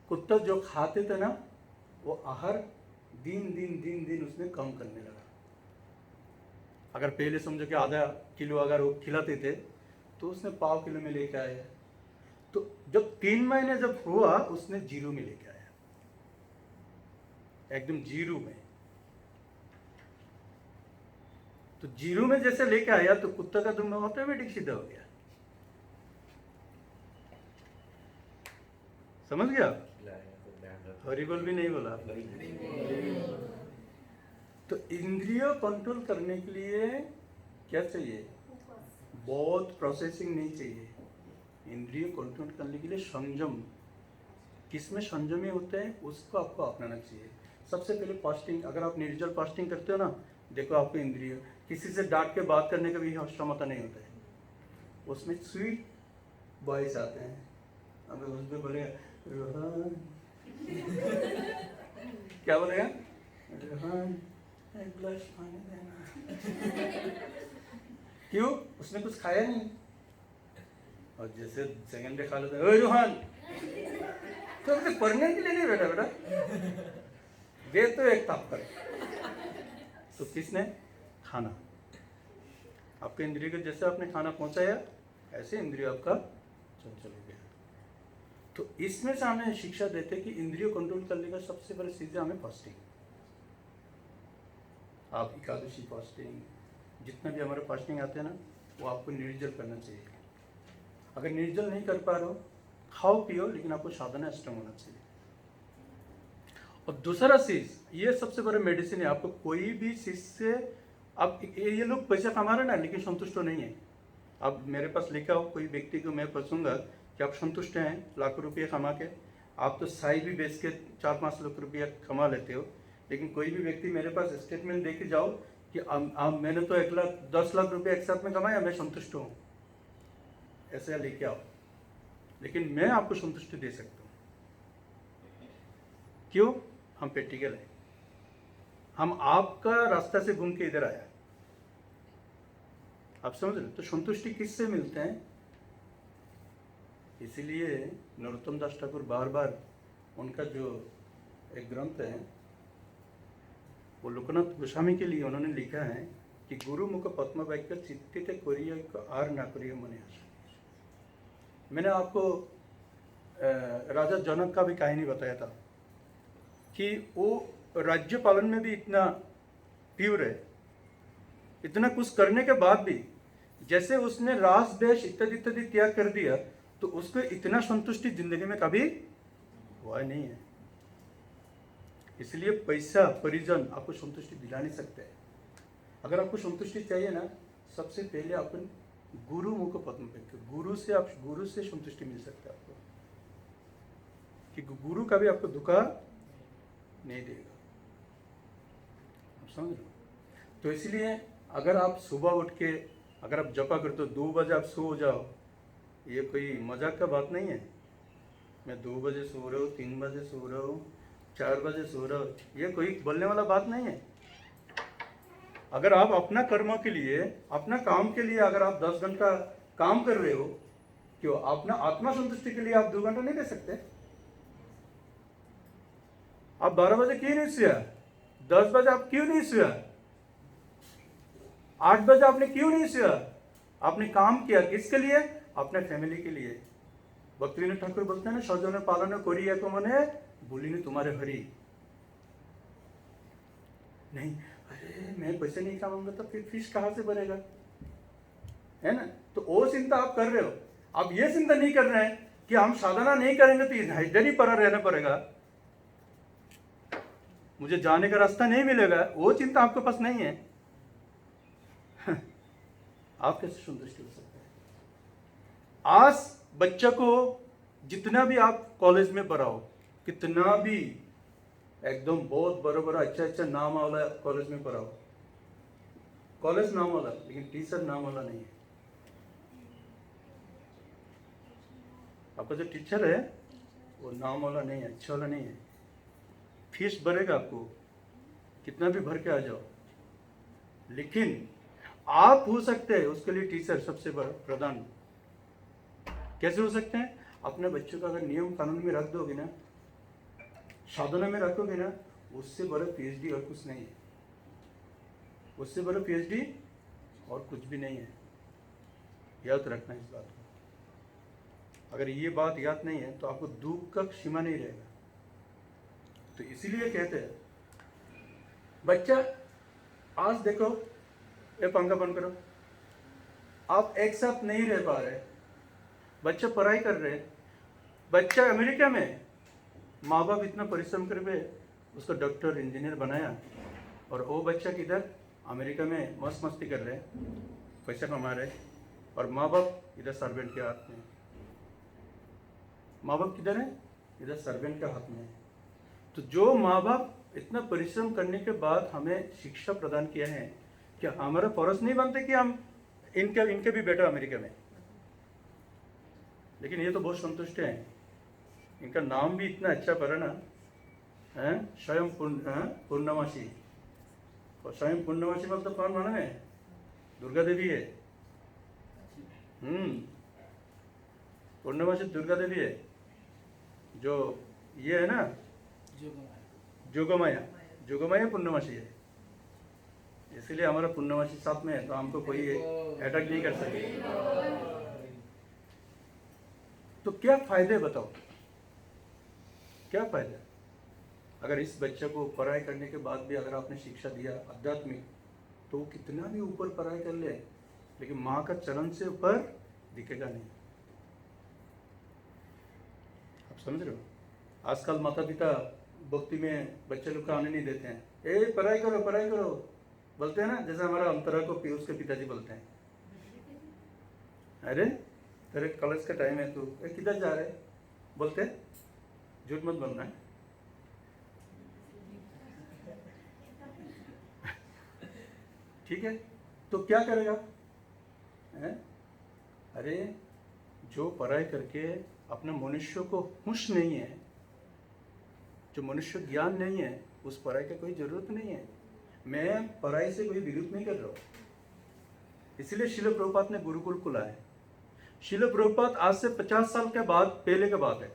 Speaker 1: कुत्ता जो खाते थे ना वो आहार दिन दिन दिन दिन उसने कम करने लगा। अगर पहले समझो कि आधा किलो अगर वो खिलाते थे तो उसने पाव किलो में लेके आया। तो जब 3 महीने जब हुआ उसने 0 में लेके आया, एकदम 0 में। तो 0 में जैसे लेके आया तो कुत्ता का दुम ऑटोमेटिक सीधा हो गया। समझ गया? हरिबोल भी नहीं बोला। तो इंद्रियों कंट्रोल करने के लिए क्या चाहिए? बहुत प्रोसेसिंग नहीं चाहिए। इंद्रियों कंट्रोल करने के लिए संयम। किसमें संयमी होते हैं उसको आपको अपनाना चाहिए। सबसे पहले फास्टिंग, अगर आप निर्जल फास्टिंग करते हो ना, देखो आपको इंद्रिय किसी से डांट के बात करने का भी क्षमता नहीं होता है। उसमें स्वीट वॉइस आते हैं, अगर उसमें बोले रोहन क्या बोलेगा, रोहन एक गिलास पानी देना क्यों? उसने कुछ खाया नहीं। और जैसे सेकंड डे खा लेते हैं, ओए रोहन, तो अपने पढ़ने के लिए नहीं बैठा बेटा, दे तो एक ताप कर। तो किसने? खाना। आपके इंद्रिय को जैसे आपने खाना पहुंचाया ऐसे इंद्रिय आपका चंचल हो गया। तो इसमें से हमें शिक्षा देते कि इंद्रियों कंट्रोल करने का सबसे बड़ी चीज है हमें फास्टिंग। आप एकादशी फास्टिंग, जितना भी हमारे फास्टिंग आते हैं ना, वो आपको निर्जल करना चाहिए। अगर निर्जल नहीं कर पा रहे हो, खाओ पियो, लेकिन आपको साधना स्ट्रॉन्ग होना चाहिए। और दूसरा चीज, ये सबसे बड़ा मेडिसिन है। आपको कोई भी चीज से आप, ये लोग पैसा कमा रहे ना लेकिन संतुष्ट तो नहीं है। अब मेरे पास लिखा हो कोई व्यक्ति को मैं पूछूंगा कि आप संतुष्ट हैं लाखों रुपये कमा के, आप तो साई भी बेच के 4-5 लाख रुपया कमा लेते हो, लेकिन कोई भी व्यक्ति मेरे पास स्टेटमेंट दे के जाओ कि मैंने तो 10 लाख रुपये एक साथ में कमाया, मैं संतुष्ट हूँ, ऐसे लेके आओ। लेकिन मैं आपको संतुष्टि दे सकता हूँ। क्यों? हम प्रैक्टिकल है। हम आपका रास्ता से घूम के इधर आया, आप समझ रहे? तो संतुष्टि किससे मिलते हैं? इसीलिए नरोत्तम दास ठाकुर बार बार उनका जो एक ग्रंथ है वो लोकनाथ गोस्वामी के लिए उन्होंने लिखा है कि गुरु मुख पद्म वाक्य चित्तित करिए आर ना करिए मने आशा। मैंने आपको राजा जनक का भी कहानी बताया था कि वो राज्य पालन में भी इतना प्योर है, इतना कुछ करने के बाद भी जैसे उसने रास देश इत्यादि इत्यादि त्याग कर दिया तो उसको इतना संतुष्टि जिंदगी में कभी हुआ नहीं है। इसलिए पैसा परिजन आपको संतुष्टि दिला नहीं सकते। अगर आपको संतुष्टि चाहिए ना, सबसे पहले अपन गुरु मुख पद्म पे, गुरु से संतुष्टि मिल सकता है आपको, कि गुरु कभी आपको धोखा नहीं देगा। आप समझ रहे हो? तो इसलिए अगर आप सुबह उठ के अगर आप जपा करते हो 2 बजे आप सो जाओ, ये कोई मजाक का बात नहीं है। मैं 2 बजे सो रहा हूँ, 3 बजे सो रहा हूँ, 4 बजे सो रहा हूँ, ये कोई बोलने वाला बात नहीं है। अगर आप अपना कर्म के लिए, अपना काम के लिए अगर आप 10 घंटा काम कर रहे हो, क्यों अपना आत्मा संतुष्टि के लिए आप 2 घंटा नहीं दे सकते? आप 12 बजे क्यों नहीं सोया? 10 बजे आप क्यों नहीं सोया? 8 बजे आपने क्यों नहीं सोया? आपने काम किया किसके लिए? अपने फैमिली के लिए। भक्तिविनोद ठाकुर बोलते हैं ना, स्वजन पालन करिए को मने बोलिनी तुम्हारे हरि। नहीं, अरे मैं पैसे नहीं कमाऊंगा तो फिर फीस कहां से बनेगा, है ना? तो वो चिंता आप कर रहे हो। आप ये चिंता नहीं कर रहे हैं कि हम साधना नहीं करेंगे तो इधर ही पड़ा रहना पड़ेगा। मुझे जाने का रास्ता नहीं मिलेगा, वो चिंता आपके पास नहीं है। आप कैसे संतुष्ट हो सकते हैं? आज बच्चा को जितना भी आप कॉलेज में पढ़ाओ, कितना भी एकदम बहुत बड़ा बड़ा अच्छा अच्छा नाम वाला कॉलेज में पढ़ाओ, कॉलेज नाम वाला लेकिन टीचर नाम वाला नहीं है। आपका जो टीचर है वो नाम वाला नहीं है, अच्छा वाला नहीं है। फीस भरेगा आपको, कितना भी भर के आ जाओ, लेकिन आप हो सकते हैं उसके लिए टीचर सबसे बड़ा प्रधान। कैसे हो सकते हैं? अपने बच्चों का अगर नियम कानून में रख दोगे ना, साधना में रखोगे ना, उससे बड़ा पीएचडी और कुछ नहीं है। उससे बड़ा पीएचडी और कुछ भी नहीं है। याद रखना इस बात को। अगर ये बात याद नहीं है तो आपको दुख का सीमा नहीं रहेगा। तो इसीलिए कहते हैं बच्चा, आज देखो ये पंखा बंद करो, आप एक साथ नहीं रह पा रहे, बच्चा पढ़ाई कर रहे, बच्चा अमेरिका में, माँ बाप इतना परिश्रम करके उसको डॉक्टर इंजीनियर बनाया, और वो बच्चा किधर अमेरिका में मस्त मस्ती कर रहे, पैसा कमा रहे, और माँ बाप इधर सर्वेंट के हाथ में। माँ बाप किधर है? इधर सर्वेंट के हाथ में है। तो जो माँ बाप इतना परिश्रम करने के बाद हमें शिक्षा प्रदान किया है, क्या हमारा फर्ज नहीं बनते कि हम इनके भी बेटा अमेरिका में? लेकिन ये तो बहुत संतुष्ट हैं, इनका नाम भी इतना अच्छा पड़ा ना, हैं? स्वयं पूर्णमासी। और स्वयं पूर्णमासी मतलब कौन मालूम है? दुर्गा देवी है। पूर्णमासी दुर्गा देवी है, जो ये है ना जोगमाया, जोगमाया पूर्णमासी है। इसलिए हमारा पूर्णमासी साथ में है, तो हमको कोई अटैक नहीं कर सके। तो क्या फायदे बताओ, क्या फायदा? अगर इस बच्चे को पढ़ाई करने के बाद भी अगर आपने शिक्षा दिया आध्यात्मिक, तो वो कितना भी ऊपर पढ़ाई कर ले, लेकिन माँ का चरण से ऊपर दिखेगा नहीं। आप समझ रहे हो? आजकल माता पिता भक्ति में बच्चे लोग को आने नहीं देते हैं। ए पढ़ाई करो, पढ़ाई करो बोलते हैं ना, जैसे हमारा अंतरा को पीयूष के पिताजी बोलते हैं, अरे तेरे कॉलेज का टाइम है, तू किधर जा रहे, बोलते हैं। झूठ मत बोलना है। ठीक है, तो क्या करेगा है? अरे जो पढ़ाई करके अपने मनुष्य को होश नहीं है, जो मनुष्य ज्ञान नहीं है, उस पढ़ाई की कोई जरूरत नहीं है। मैं पढ़ाई से कोई विरोध नहीं कर रहा हूँ। इसलिए शिल प्रभुपाद ने गुरुकुल खुला है। शिल प्रभुपाद आज से 50 साल के बाद पहले का बात है,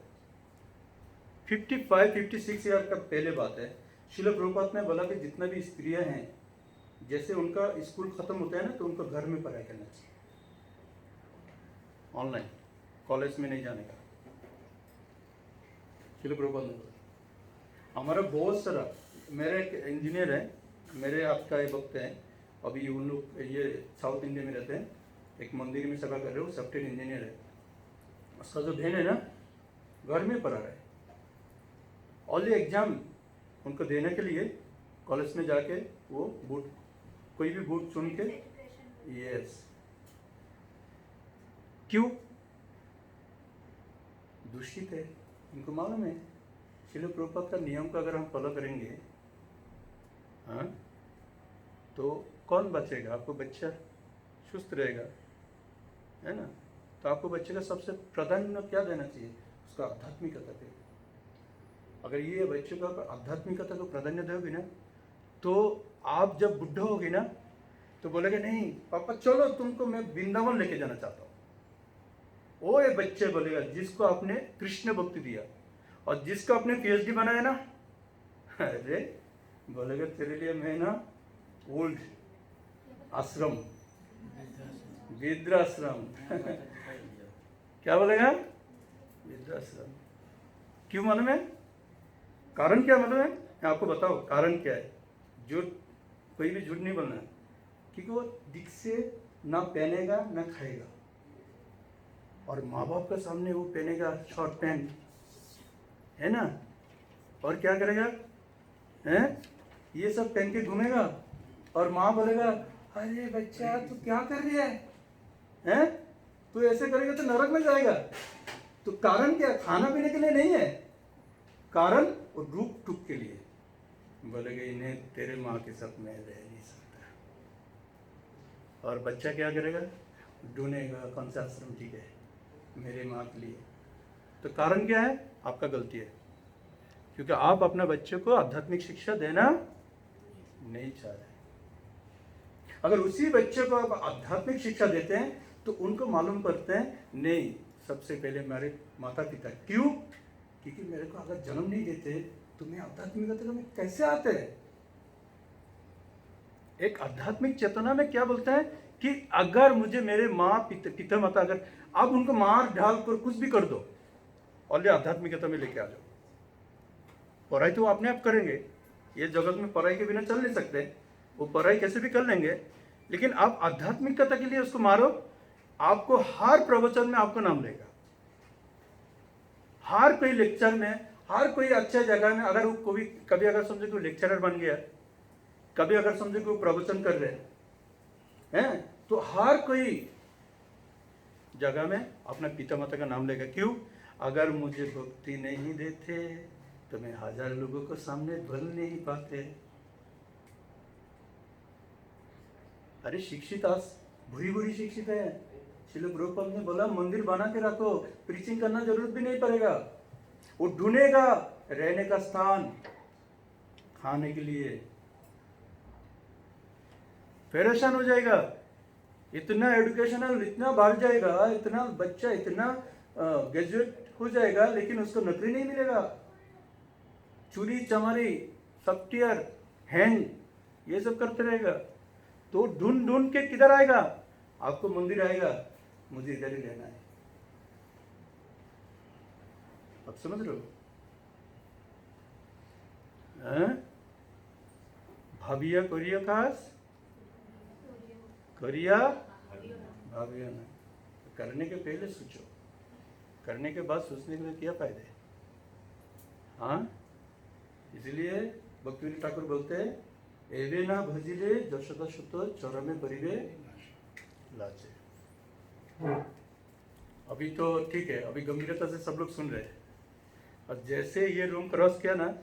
Speaker 1: 55-56 ईयर का पहले बात है। शिल प्रभुपाद ने बोला कि जितना भी स्त्रियां हैं, जैसे उनका स्कूल खत्म होता है ना, तो उनको घर में पढ़ाई करना चाहिए, ऑनलाइन, कॉलेज में नहीं जाने का। शिल प्रभुपाद ने बोला। हमारा बहुत सारा, मेरे एक इंजीनियर है, मेरे आपका एक वक्त है, अभी उन लोग ये साउथ इंडिया में रहते हैं, एक मंदिर में सेवा कर रहे हो, सॉफ्टवेयर इंजीनियर है। उसका जो बहन है ना, घर में पढ़ा रहा है। ऑनली एग्जाम उनको देने के लिए कॉलेज में जाके वो बूट, कोई भी बूट चुन के, यस। क्यों? दूषित है, इनको मालूम है। शिल प्रभुपाद का नियम का अगर हम फॉलो करेंगे, हाँ, तो कौन बचेगा? आपको बच्चा सुस्त रहेगा, है ना? तो आपको बच्चे का सबसे प्राधान्य क्या देना चाहिए? उसका आध्यात्मिकता पे। अगर ये बच्चे को आध्यात्मिकता को प्राधान्य दोगे ना, तो आप जब बुढ़ा होगे ना, तो बोलेगा नहीं पापा चलो तुमको मैं वृंदावन लेके जाना चाहता हूँ। वो ये बच्चे बोलेगा जिसको आपने कृष्ण भक्ति दिया और जिसको आपने पीएचडी बनाया ना, अरे बोलेगा तेरे लिए मैं ना ओल्ड आश्रम, वृद्धाश्रम क्या बोलेगा? वृद्धाश्रम। क्यों मालूम है? कारण क्या मालूम है? मैं आपको बताओ कारण क्या है। झूठ, कोई भी झूठ नहीं बोलना, क्योंकि वो दिख से ना पहनेगा ना खाएगा, और माँ बाप के सामने वो पहनेगा शॉर्ट पैंट, है ना, और क्या करेगा? हैं? ये सब पहन के घूमेगा और माँ बोलेगा अरे बच्चा तू क्या कर रही है? हैं? तू ऐसे करेगा तो नरक में जाएगा। तो कारण क्या? खाना पीने के लिए नहीं है, कारण और रूप टूक के लिए। बोलेगा इन्हें तेरे माँ के साथ मैं रह नहीं सकता। और बच्चा क्या करेगा? ढूंढेगा कौन सा आश्रम ठीक है मेरे माँ के लिए। तो कारण क्या है? आपका गलती है, क्योंकि आप अपने बच्चे को आध्यात्मिक शिक्षा देना नहीं चाह रहे। अगर उसी बच्चे को आप आध्यात्मिक शिक्षा देते हैं तो उनको मालूम पड़ते हैं नहीं, सबसे पहले मेरे माता पिता। क्यों? क्योंकि मेरे को अगर जन्म नहीं देते तो मैं आध्यात्मिकता में कैसे आते हैं? एक आध्यात्मिक चेतना में क्या बोलते हैं कि अगर मुझे मेरे माँ पिता माता अगर आप उनको मार ढाल कर कुछ भी कर दो और ये आध्यात्मिकता में लेके आ जाओ। पढ़ाई तो वो अपने आप करेंगे, ये जगत में पढ़ाई के बिना चल नहीं सकते, वो पढ़ाई कैसे भी कर लेंगे। लेकिन आप आध्यात्मिकता के लिए उसको मारो, आपको हर प्रवचन में आपका नाम लेगा, हर कोई लेक्चर में, हर कोई अच्छे जगह में। अगर वो कोई कभी अगर समझो कि लेक्चरर बन गया, कभी अगर समझो कि वो प्रवचन कर रहे हैं, तो हर कोई जगह में अपना पिता माता का नाम लेगा। क्यों? अगर मुझे भक्ति नहीं देते तो मैं 1000 लोगों को सामने बोल नहीं पाते। अरे शिक्षित आज बुरी बुरी शिक्षित है। श्रील प्रभुपाद ने बोला मंदिर बना के रखो, प्रीचिंग करना जरूरत भी नहीं पड़ेगा। वो ढूंढेगा रहने का स्थान, खाने के लिए। परेशान हो जाएगा, इतना एजुकेशनल इतना बढ़ जाएगा, इतना बच्चा इतना ग्रेजुएट हो जाएगा, लेकिन उसको नौकरी नहीं मिलेगा। चोरी चमारी सफ्टवेयर हैंड ये सब करते रहेगा। तो ढूंढ ढूंढ के किधर आएगा? आपको मंदिर आएगा, मुझे इधर ही रहना है। अब समझ रहे हो? भाविया करिया खास करिया भाविया ना। करने के पहले सोचो, करने के बाद सोचने के लिए क्या फायदा है? हाँ, इसलिए भक्तिविनोद ठाकुर बोलते हैं एवे ना भजिले जशोदा सुतो चरमे परिवे लाचे। अभी तो ठीक है, अभी गंभीरता से सब लोग सुन रहे हैं, और जैसे ये रूम क्रॉस किया ना,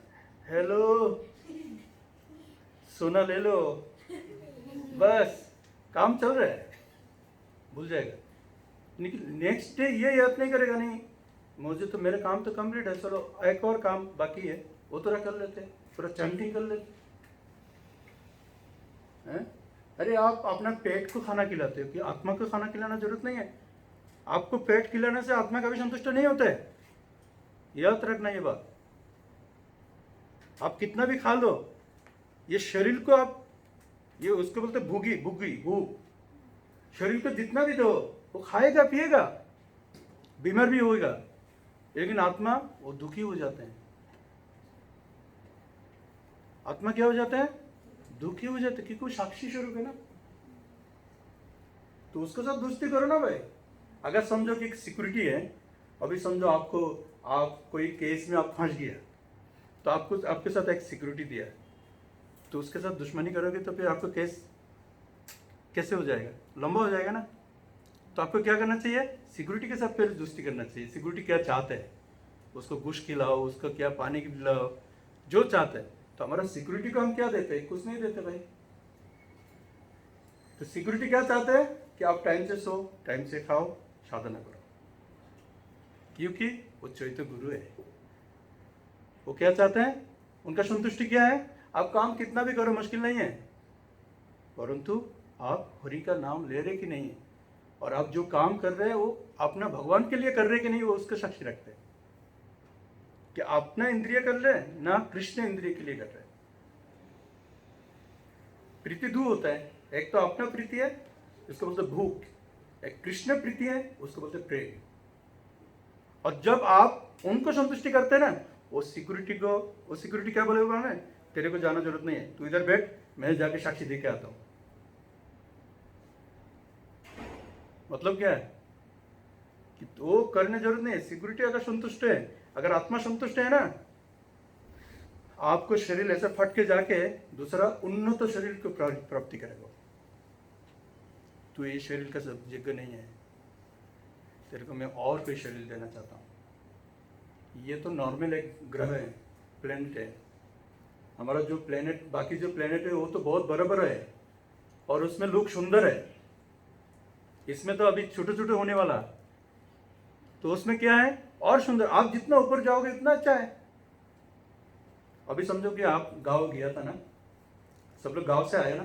Speaker 1: हेलो सोना ले लो, बस काम चल रहा है, भूल जाएगा। नेक्स्ट डे ये याद नहीं करेगा, नहीं मुझे तो मेरा काम तो कंप्लीट है, चलो एक और काम बाकी है वो थोड़ा कर लेते, थोड़ा चैंटिंग कर लेते हैं। अरे आप अपना पेट को खाना खिलाते हो कि आत्मा को खाना खिलाना जरूरत नहीं है। आपको पेट खिलाने से आत्मा कभी संतुष्ट नहीं होता है, याद रखना ये बात। आप कितना भी खा लो, ये शरीर को आप ये उसको बोलते भूगी भूगी भूख। शरीर को जितना भी दो वो खाएगा पिएगा, बीमार भी होएगा, लेकिन आत्मा वो दुखी हो जाते हैं। आत्मा क्या हो जाता है? दुखी हो जाते, क्योंकि वो साक्षी स्वरूप है ना। तो उसके साथ दोस्ती करो ना भाई। अगर समझो कि एक सिक्योरिटी है, अभी समझो आपको आप कोई केस में आप फंस गया, तो आपको आपके साथ एक सिक्योरिटी दिया, तो उसके साथ दुश्मनी करोगे तो फिर आपको केस कैसे हो जाएगा? लंबा हो जाएगा ना। तो आपको क्या करना चाहिए? सिक्योरिटी के साथ पहले दोस्ती करना चाहिए। सिक्योरिटी क्या चाहते हैं, उसको घूस खिलाओ, उसको क्या पानी खिलाओ, जो चाहते हैं। तो हमारा सिक्योरिटी को हम क्या देते हैं? कुछ नहीं देते भाई। तो सिक्योरिटी क्या चाहते हैं कि आप टाइम से सो, टाइम से खाओ, साधना करो, क्योंकि वो चैत्य गुरु है। वो क्या चाहते हैं? उनका संतुष्टि क्या है? आप काम कितना भी करो, मुश्किल नहीं है, परंतु आप हरि का नाम ले रहे कि नहीं है, और आप जो काम कर रहे हैं वो अपना भगवान के लिए कर रहे कि नहीं, वो उसका साक्षी रखते हैं कि अपना इंद्रिय कर रहे हैं ना, कृष्ण इंद्रिय के लिए कर रहे हैं। प्रीति दो होता है, एक तो अपना प्रीति है, इसको बोलते भूख, एक कृष्ण प्रीति है, उसको बोलते प्रेम। और जब आप उनको संतुष्टि करते हैं ना, वो सिक्योरिटी क्या बोलेगा ना, तेरे को जाना जरूरत नहीं है, तू इधर बैठ, मैं जाके साक्षी दे के आता हूं। मतलब क्या है कि तो करने जरूरत नहीं है। सिक्योरिटी अगर संतुष्ट है, अगर आत्मा संतुष्ट है ना, आपको शरीर ऐसे फट के जाके दूसरा उन्नत शरीर को प्राप्ति करेगा। तो ये शरीर का सब जगह नहीं है, तेरे को मैं और कोई शरीर देना चाहता हूँ। ये तो नॉर्मल एक ग्रह है, प्लेनेट है। हमारा जो प्लेनेट, बाकी जो प्लेनेट है वो तो बहुत बड़ा बड़ा है और उसमें लोग सुंदर है। इसमें तो अभी छोटे छोटे होने वाला, तो उसमें क्या है और सुंदर। आप जितना ऊपर जाओगे उतना अच्छा है। अभी समझो कि आप गांव गया था ना, सब लोग गांव से आए ना,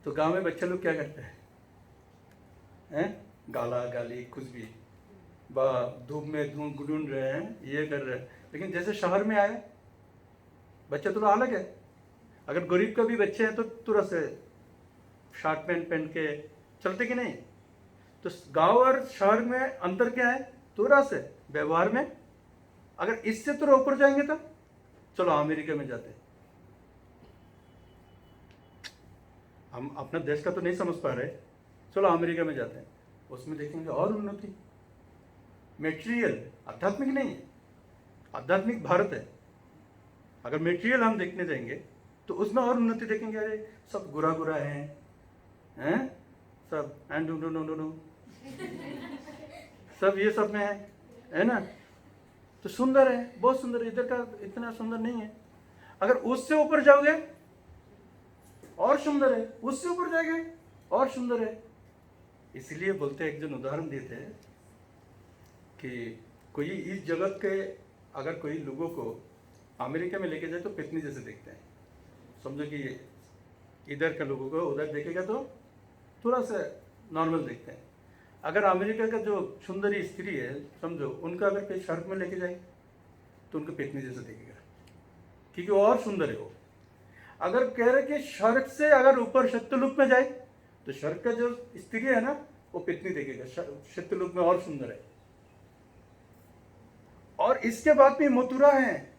Speaker 1: तो गांव में बच्चे लोग क्या करते हैं? गाला गाली कुछ भी, धूप में ढूंढ रहे हैं, ये कर रहे हैं। लेकिन जैसे शहर में आए बच्चे थोड़ा अलग है। अगर गरीब का भी बच्चे हैं तो तुरंत से शर्ट पैंट पहन के चलते कि नहीं। तो गांव और शहर में अंतर क्या है? थोड़ा से व्यवहार में। अगर इससे थोड़ा ऊपर जाएंगे तो चलो अमेरिका में जाते। हम अपना देश का तो नहीं समझ पा रहे, चलो अमेरिका में जाते हैं, उसमें देखेंगे और उन्नति। मेटेरियल, आध्यात्मिक नहीं है। आध्यात्मिक भारत है। अगर मेटेरियल हम देखने जाएंगे तो उसमें और उन्नति देखेंगे। अरे सब गुरा गुरा हैं सब एंड नो सब ये सब में है ना। तो सुंदर है, बहुत सुंदर है। इधर का इतना सुंदर नहीं है। अगर उससे ऊपर जाओगे और सुंदर है, उससे ऊपर जाएंगे और सुंदर है। इसलिए बोलते एक जन उदाहरण देते हैं कि कोई इस जगत के अगर कोई लोगों को अमेरिका में लेके जाए तो पेतनी जैसे देखते हैं। समझो कि इधर के लोगों को उधर देखेगा तो थोड़ा सा नॉर्मल देखते हैं। अगर अमेरिका का जो सुंदरी स्त्री है, समझो उनका अगर कोई शर्क में लेके जाए तो उनको पेतनी जैसे देखेगा, क्योंकि वो और सुंदर है वो। अगर कह रहे कि शर्क से अगर ऊपर सत्यलोक में जाए तो शर्क का जो स्त्री है ना वो पेतनी देखेगा, सत्यलोक में और सुंदर है। और इसके बाद भी मथुरा है,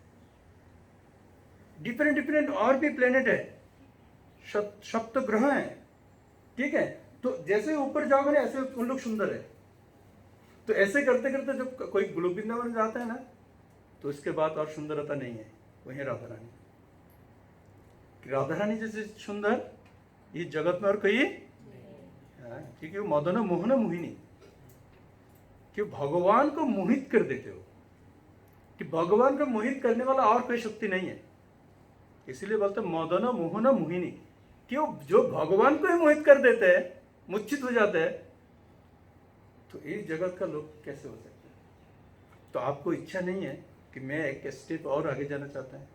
Speaker 1: डिफरेंट डिफरेंट और भी प्लेनेट है, सप्त ग्रह है, ठीक है। तो जैसे ऊपर जाओगे ना ऐसे उन लोग सुंदर है। तो ऐसे करते करते जब कोई गोलोक वृंदावन जाता है ना तो इसके बाद और सुंदरता नहीं है, वही राधा रानी। राधा रानी जैसे सुंदर इस जगत में और कोई, क्योंकि वो मदन मोहन मोहिनी, कि भगवान को मोहित कर देते हो, कि भगवान को मोहित करने वाला और कोई शक्ति नहीं है। इसीलिए बोलते मदन मोहन मोहिनी, क्यों जो भगवान को ही मोहित कर देते हैं, मूर्छित हो जाते हैं, तो इस जगत का लोग कैसे हो सकते हैं? तो आपको इच्छा नहीं है कि मैं एक स्टेप और आगे जाना चाहता है?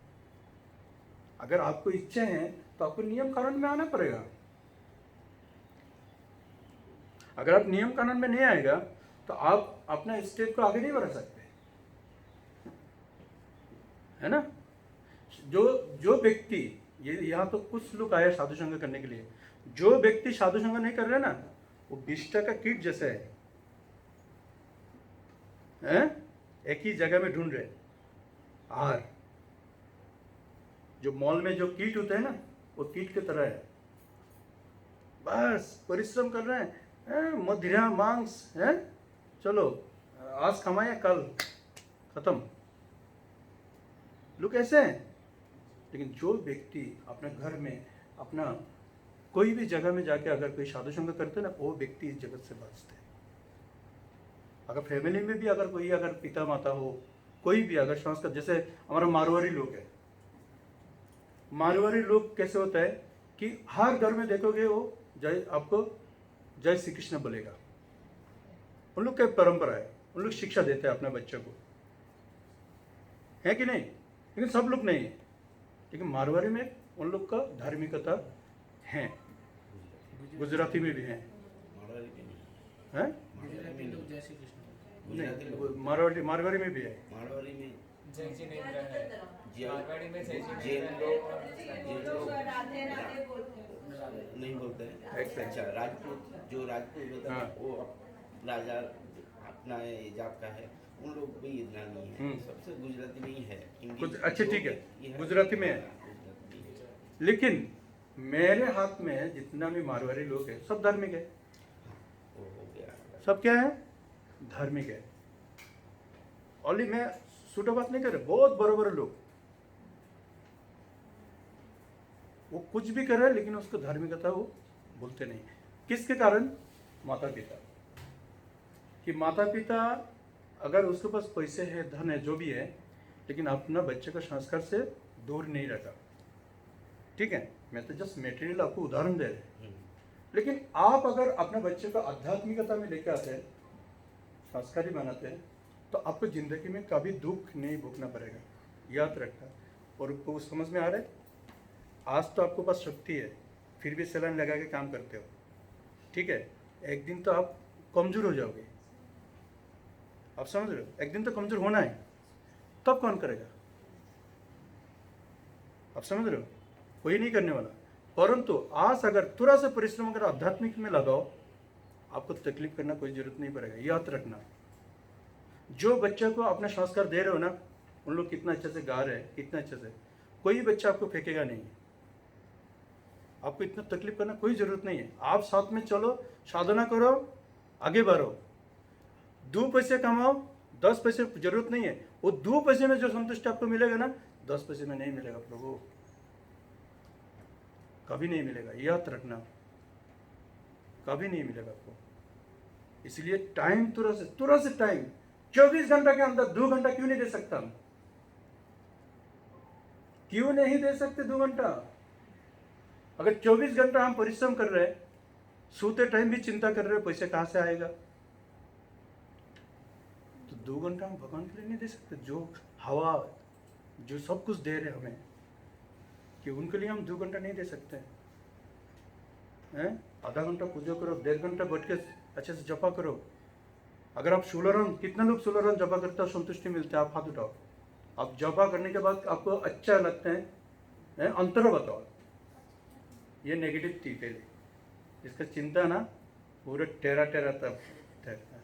Speaker 1: अगर आपको इच्छा है तो आपको नियम कानून में आना पड़ेगा। अगर आप नियम कानून में नहीं आएगा तो आप अपना स्टेप को आगे नहीं बढ़ा सकते, है ना। जो व्यक्ति, ये यहाँ तो कुछ लोग आए साधु संग करने के लिए, जो व्यक्ति साधु संग नहीं कर रहे ना वो बिष्टा का कीट जैसा है? एक ही जगह में ढूंढ रहे आहार। जो मॉल में जो कीट होते हैं ना वो कीट की तरह है, बस परिश्रम कर रहे हैं, मदिरा मांस है, चलो आज कमाए कल खत्म। लोग ऐसे हैं। लेकिन जो व्यक्ति अपने घर में, अपना कोई भी जगह में जाके अगर कोई साधु संग करते हैं ना, वो व्यक्ति इस जगत से बचते हैं। अगर फैमिली में भी अगर कोई अगर पिता माता हो, कोई भी अगर संस्कार, जैसे हमारा मारवाड़ी लोग है, मारवाड़ी लोग कैसे होता है कि हर घर में देखोगे वो जय, आपको जय श्री कृष्ण बोलेगा। उन लोग की परंपरा है, उन लोग शिक्षा देते हैं अपने बच्चों को, है कि नहीं? लेकिन सब लोग नहीं है। लेकिन मारवाड़ी में उन लोग का धार्मिकता है, गुजराती में भी है, मारवाड़ी में भी है।
Speaker 3: मारवाड़ी में
Speaker 4: जय जी नहीं है, मारवाड़ी में जय जी
Speaker 3: जैन
Speaker 4: नहीं
Speaker 3: लोग
Speaker 4: है।
Speaker 3: नहीं बोलते हैं।
Speaker 1: Exactly.
Speaker 3: अच्छा, राजपूत जो राजपूत होता है
Speaker 1: हाँ।
Speaker 3: वो राजा अपना जात का है, उन लोग भी इतना नहीं है। सबसे गुजराती में ही है, हिंदी
Speaker 1: कुछ अच्छा ठीक है,
Speaker 3: ये
Speaker 1: गुजराती में है।
Speaker 3: गुजराती में है।
Speaker 1: लेकिन मेरे हाथ में जितना भी मारवाड़ी लोग हैं सब धार्मिक है।
Speaker 3: वो हो गया।
Speaker 1: सब क्या है? धार्मिक है। ओनली मैं सूटो बात नहीं कर रहा, बहुत बड़े बड़े लोग वो कुछ भी करे लेकिन उसको धार्मिकता वो बोलते नहीं। किसके कारण? माता पिता। कि माता पिता अगर उसके पास पैसे है, धन है, जो भी है, लेकिन अपना बच्चे को संस्कार से दूर नहीं रखा। ठीक है, मैं तो जस्ट मेटेरियल आपको उदाहरण दे रहे हैं। लेकिन आप अगर अपने बच्चे को आध्यात्मिकता में लेकर आते हैं, संस्कारी बनाते हैं, तो आपको जिंदगी में कभी दुख नहीं भोगना पड़ेगा, याद रखना। और वो समझ में आ रहा है? आज तो आपके पास शक्ति है, फिर भी सैलान लगा के काम करते हो, ठीक है। एक दिन तो आप कमजोर हो जाओगे, आप समझ रहे हो? एक दिन तो कमजोर होना है, तब कौन करेगा? आप समझ रहे हो? कोई नहीं करने वाला। परंतु आज अगर थोड़ा सा परिश्रम अगर आध्यात्मिक में लगाओ, आपको तकलीफ करना कोई जरूरत नहीं पड़ेगा, याद रखना। जो बच्चे को अपना संस्कार दे रहे हो ना, उन लोग कितना अच्छे से गा रहे हैं, कितना अच्छे से, कोई बच्चा आपको फेंकेगा नहीं। आपको इतना तकलीफ करना कोई जरूरत नहीं है। आप साथ में चलो, साधना करो, आगे बढ़ो, 2 पैसे कमाओ, 10 पैसे जरूरत नहीं है। वो 2 पैसे में जो संतुष्टि आपको मिलेगा ना, 10 पैसे में नहीं मिलेगा प्रभु, कभी नहीं मिलेगा, याद रखना, कभी नहीं मिलेगा आपको। इसलिए टाइम थोड़ा से टाइम, 24 घंटा के अंदर 2 घंटा क्यों नहीं दे सकता हम? क्यों नहीं दे सकते 2 घंटा? अगर 24 घंटा हम परिश्रम कर रहे हैं, सोते टाइम भी चिंता कर रहे हो पैसे कहाँ से आएगा, तो 2 घंटा हम भगवान के लिए नहीं दे सकते? जो हवा, जो सब कुछ दे रहे हमें, कि उनके लिए हम 2 घंटा नहीं दे सकते हैं? आधा घंटा पूजा करो, 1.5 घंटा बैठ के अच्छे से जपा करो। अगर आप 16 रन, कितना लोग 16 रन जपा करते हो, संतुष्टि मिलता है? आप हाथ उठाओ। आप जपा करने के बाद आपको अच्छा लगता है, अंतर बताओ। ये नेगेटिव थी पहले, इसका चिंता ना पूरा टेरा तब ठहरता है।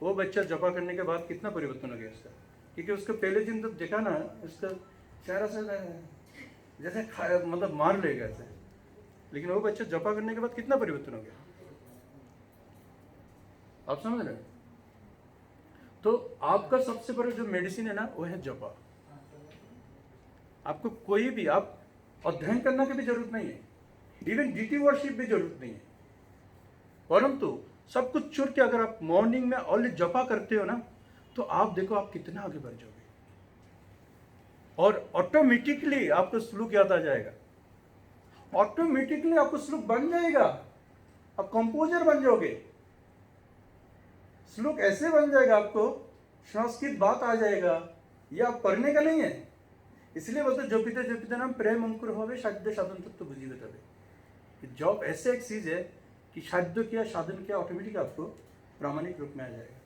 Speaker 1: वो बच्चा जपा करने के बाद कितना परिवर्तन हो गया उसका, क्योंकि उसको पहले दिन तो देखा ना, उसका चेहरा से जैसे मतलब मार लेगा ऐसे, लेकिन वो बच्चा जपा करने के बाद कितना परिवर्तन हो गया, आप समझ रहे हो? तो आपका सबसे बड़ा जो मेडिसिन है ना, वो है जपा। आपको कोई भी, आप अध्ययन करने की भी जरूरत नहीं है, इवन डीटी वर्शिप भी जरूरत नहीं है, परंतु सब कुछ छोड़ के अगर आप मॉर्निंग में ऑनली जपा करते हो ना, तो आप देखो आप कितना आगे बढ़ जाओगे, और ऑटोमेटिकली आपको श्लोक याद आ जाएगा, ऑटोमेटिकली आपको श्लोक बन जाएगा, आप कंपोजर बन जाओगे, श्लोक ऐसे बन जाएगा, आपको संस्कृत बात आ जाएगा, ये आप पढ़ने का नहीं है। इसलिए बोलते जपिते नाम प्रेम अंकुर होवे साध्य साधन तत्व बुझिबे तबे। जॉब ऐसे एक चीज है कि साध्य किया, साधन किया, ऑटोमेटिक आपको प्रामाणिक रूप में आ जाएगा।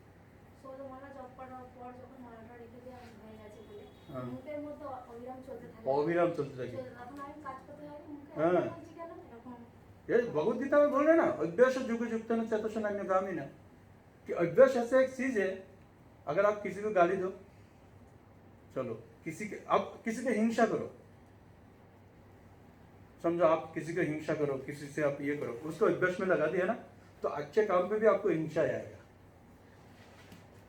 Speaker 5: সো তোমরা জব করার পর যখন মারাটা রেখে দেওয়া হয়ে গেছে বলে
Speaker 1: হ্যাঁ।
Speaker 5: মুখের মধ্যে অবিরাম চলতে থাকে,
Speaker 1: অবিরাম চলতে থাকে।
Speaker 5: তখন আমি কাজ করতে হয় মুখে
Speaker 1: হ্যাঁ।
Speaker 5: বলছি কেন এরকম?
Speaker 1: ये भगवत गीता में बोल रहे ना, अभ्यास युग युक्त न चतुष अन्यगामी ना, कि अभ्यास ऐसा एक चीज है, अगर आप किसी को गाली दो, चलो आप किसी पे हिंसा करो, समझो आप किसी को हिंसा करो, किसी से आप ये करो, उसको अभ्यास में लगा दिया ना, तो अच्छे काम पे भी आपको हिंसा आएगा।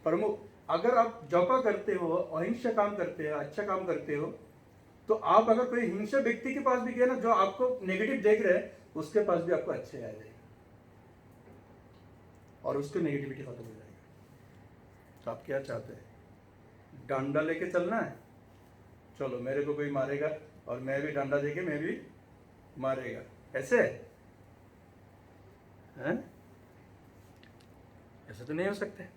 Speaker 1: प्रमुख, अगर आप जपा करते हो, अहिंसा काम करते हो, अच्छा काम करते हो, तो आप अगर कोई हिंसा व्यक्ति के पास भी गए ना, जो आपको नेगेटिव देख रहे हैं, उसके पास भी आपको अच्छे आ जाएगा और उसकी नेगेटिविटी खत्म हो जाएगा। तो आप क्या चाहते हैं? डंडा लेके चलना है, चलो मेरे को कोई मारेगा और मैं भी डंडा देके मैं भी मारेगा, ऐसे हैं? ऐसे तो नहीं हो सकते,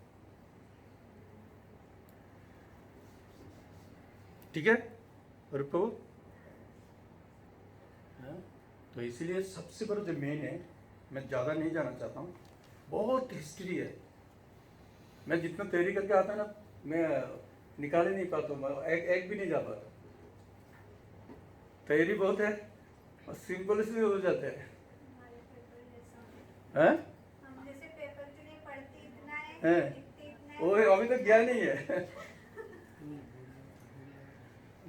Speaker 1: ठीक है? रुको, तो इसीलिए सबसे बड़ा जो मेन है, मैं ज़्यादा नहीं जाना चाहता हूँ, बहुत हिस्ट्री है। मैं जितना तैयारी करके आता ना, मैं निकाल ही नहीं पाता हूँ, एक भी नहीं जा पाता। तैयारी बहुत है और सिंपल से हो जाते हैं,
Speaker 2: हमारे पेपर जैसा
Speaker 1: हैं?
Speaker 2: हम जैसे पेपर के लिए पढ़ते इतना है,
Speaker 1: हैं?
Speaker 2: लिखते इतना है,
Speaker 1: वो अभी तक गया नहीं है।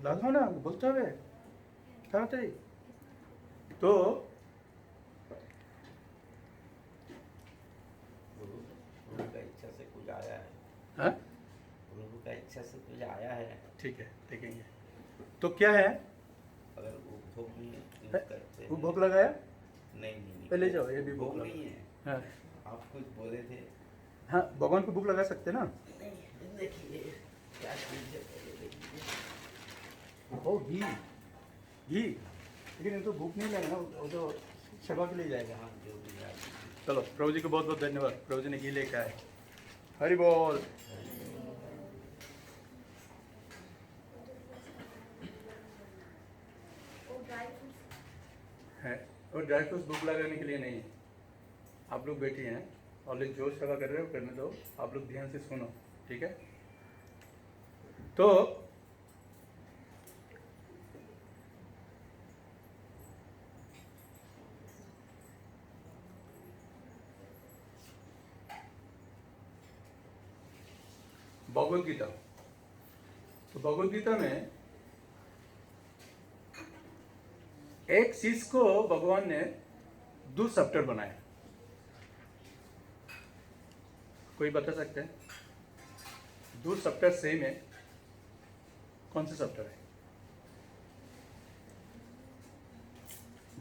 Speaker 1: लगाओ ना, बोलते हुए ताड़ाताड़ी। तो
Speaker 3: गुरु का इच्छा से कुछ आया है,
Speaker 1: हाँ,
Speaker 3: गुरु का इच्छा से कुछ आया है,
Speaker 1: ठीक है, देखेंगे। तो क्या है,
Speaker 3: अगर उपभोग में यूज करते
Speaker 1: वो भोग लगाया?
Speaker 3: नहीं नहीं
Speaker 1: पहले जाओ, ये भी भोग
Speaker 3: भोग
Speaker 1: लगा।
Speaker 3: नहीं है।
Speaker 1: हाँ
Speaker 3: आप कुछ बोले थे।
Speaker 1: हाँ, भगवान को भोग लगा सकते ना।
Speaker 3: नहीं देखिए क्या चीज़ है, पहले देखिए।
Speaker 1: ओ घी, घी, लेकिन ये तो भूख नहीं लगेगा, वो तो सेवा के लिए जाएगा।
Speaker 3: हाँ जो भी आप
Speaker 1: चलो, प्रभु जी को बहुत बहुत धन्यवाद, प्रभु जी ने घी लेके आए। हरि बोल।
Speaker 5: वो ड्राई फ्रूट्स
Speaker 1: है और ड्राई फ्रूट्स भूख लगाने के लिए नहीं है। आप लोग बैठे हैं और जो सेवा कर रहे हो करने दो, आप लोग ध्यान से सुनो, ठीक है? तो भगवद गीता, तो भगवद गीता में एक चीज को भगवान ने 2 चैप्टर बनाए। कोई बता सकते हैं? 2 चैप्टर सेम है, कौन से चैप्टर है?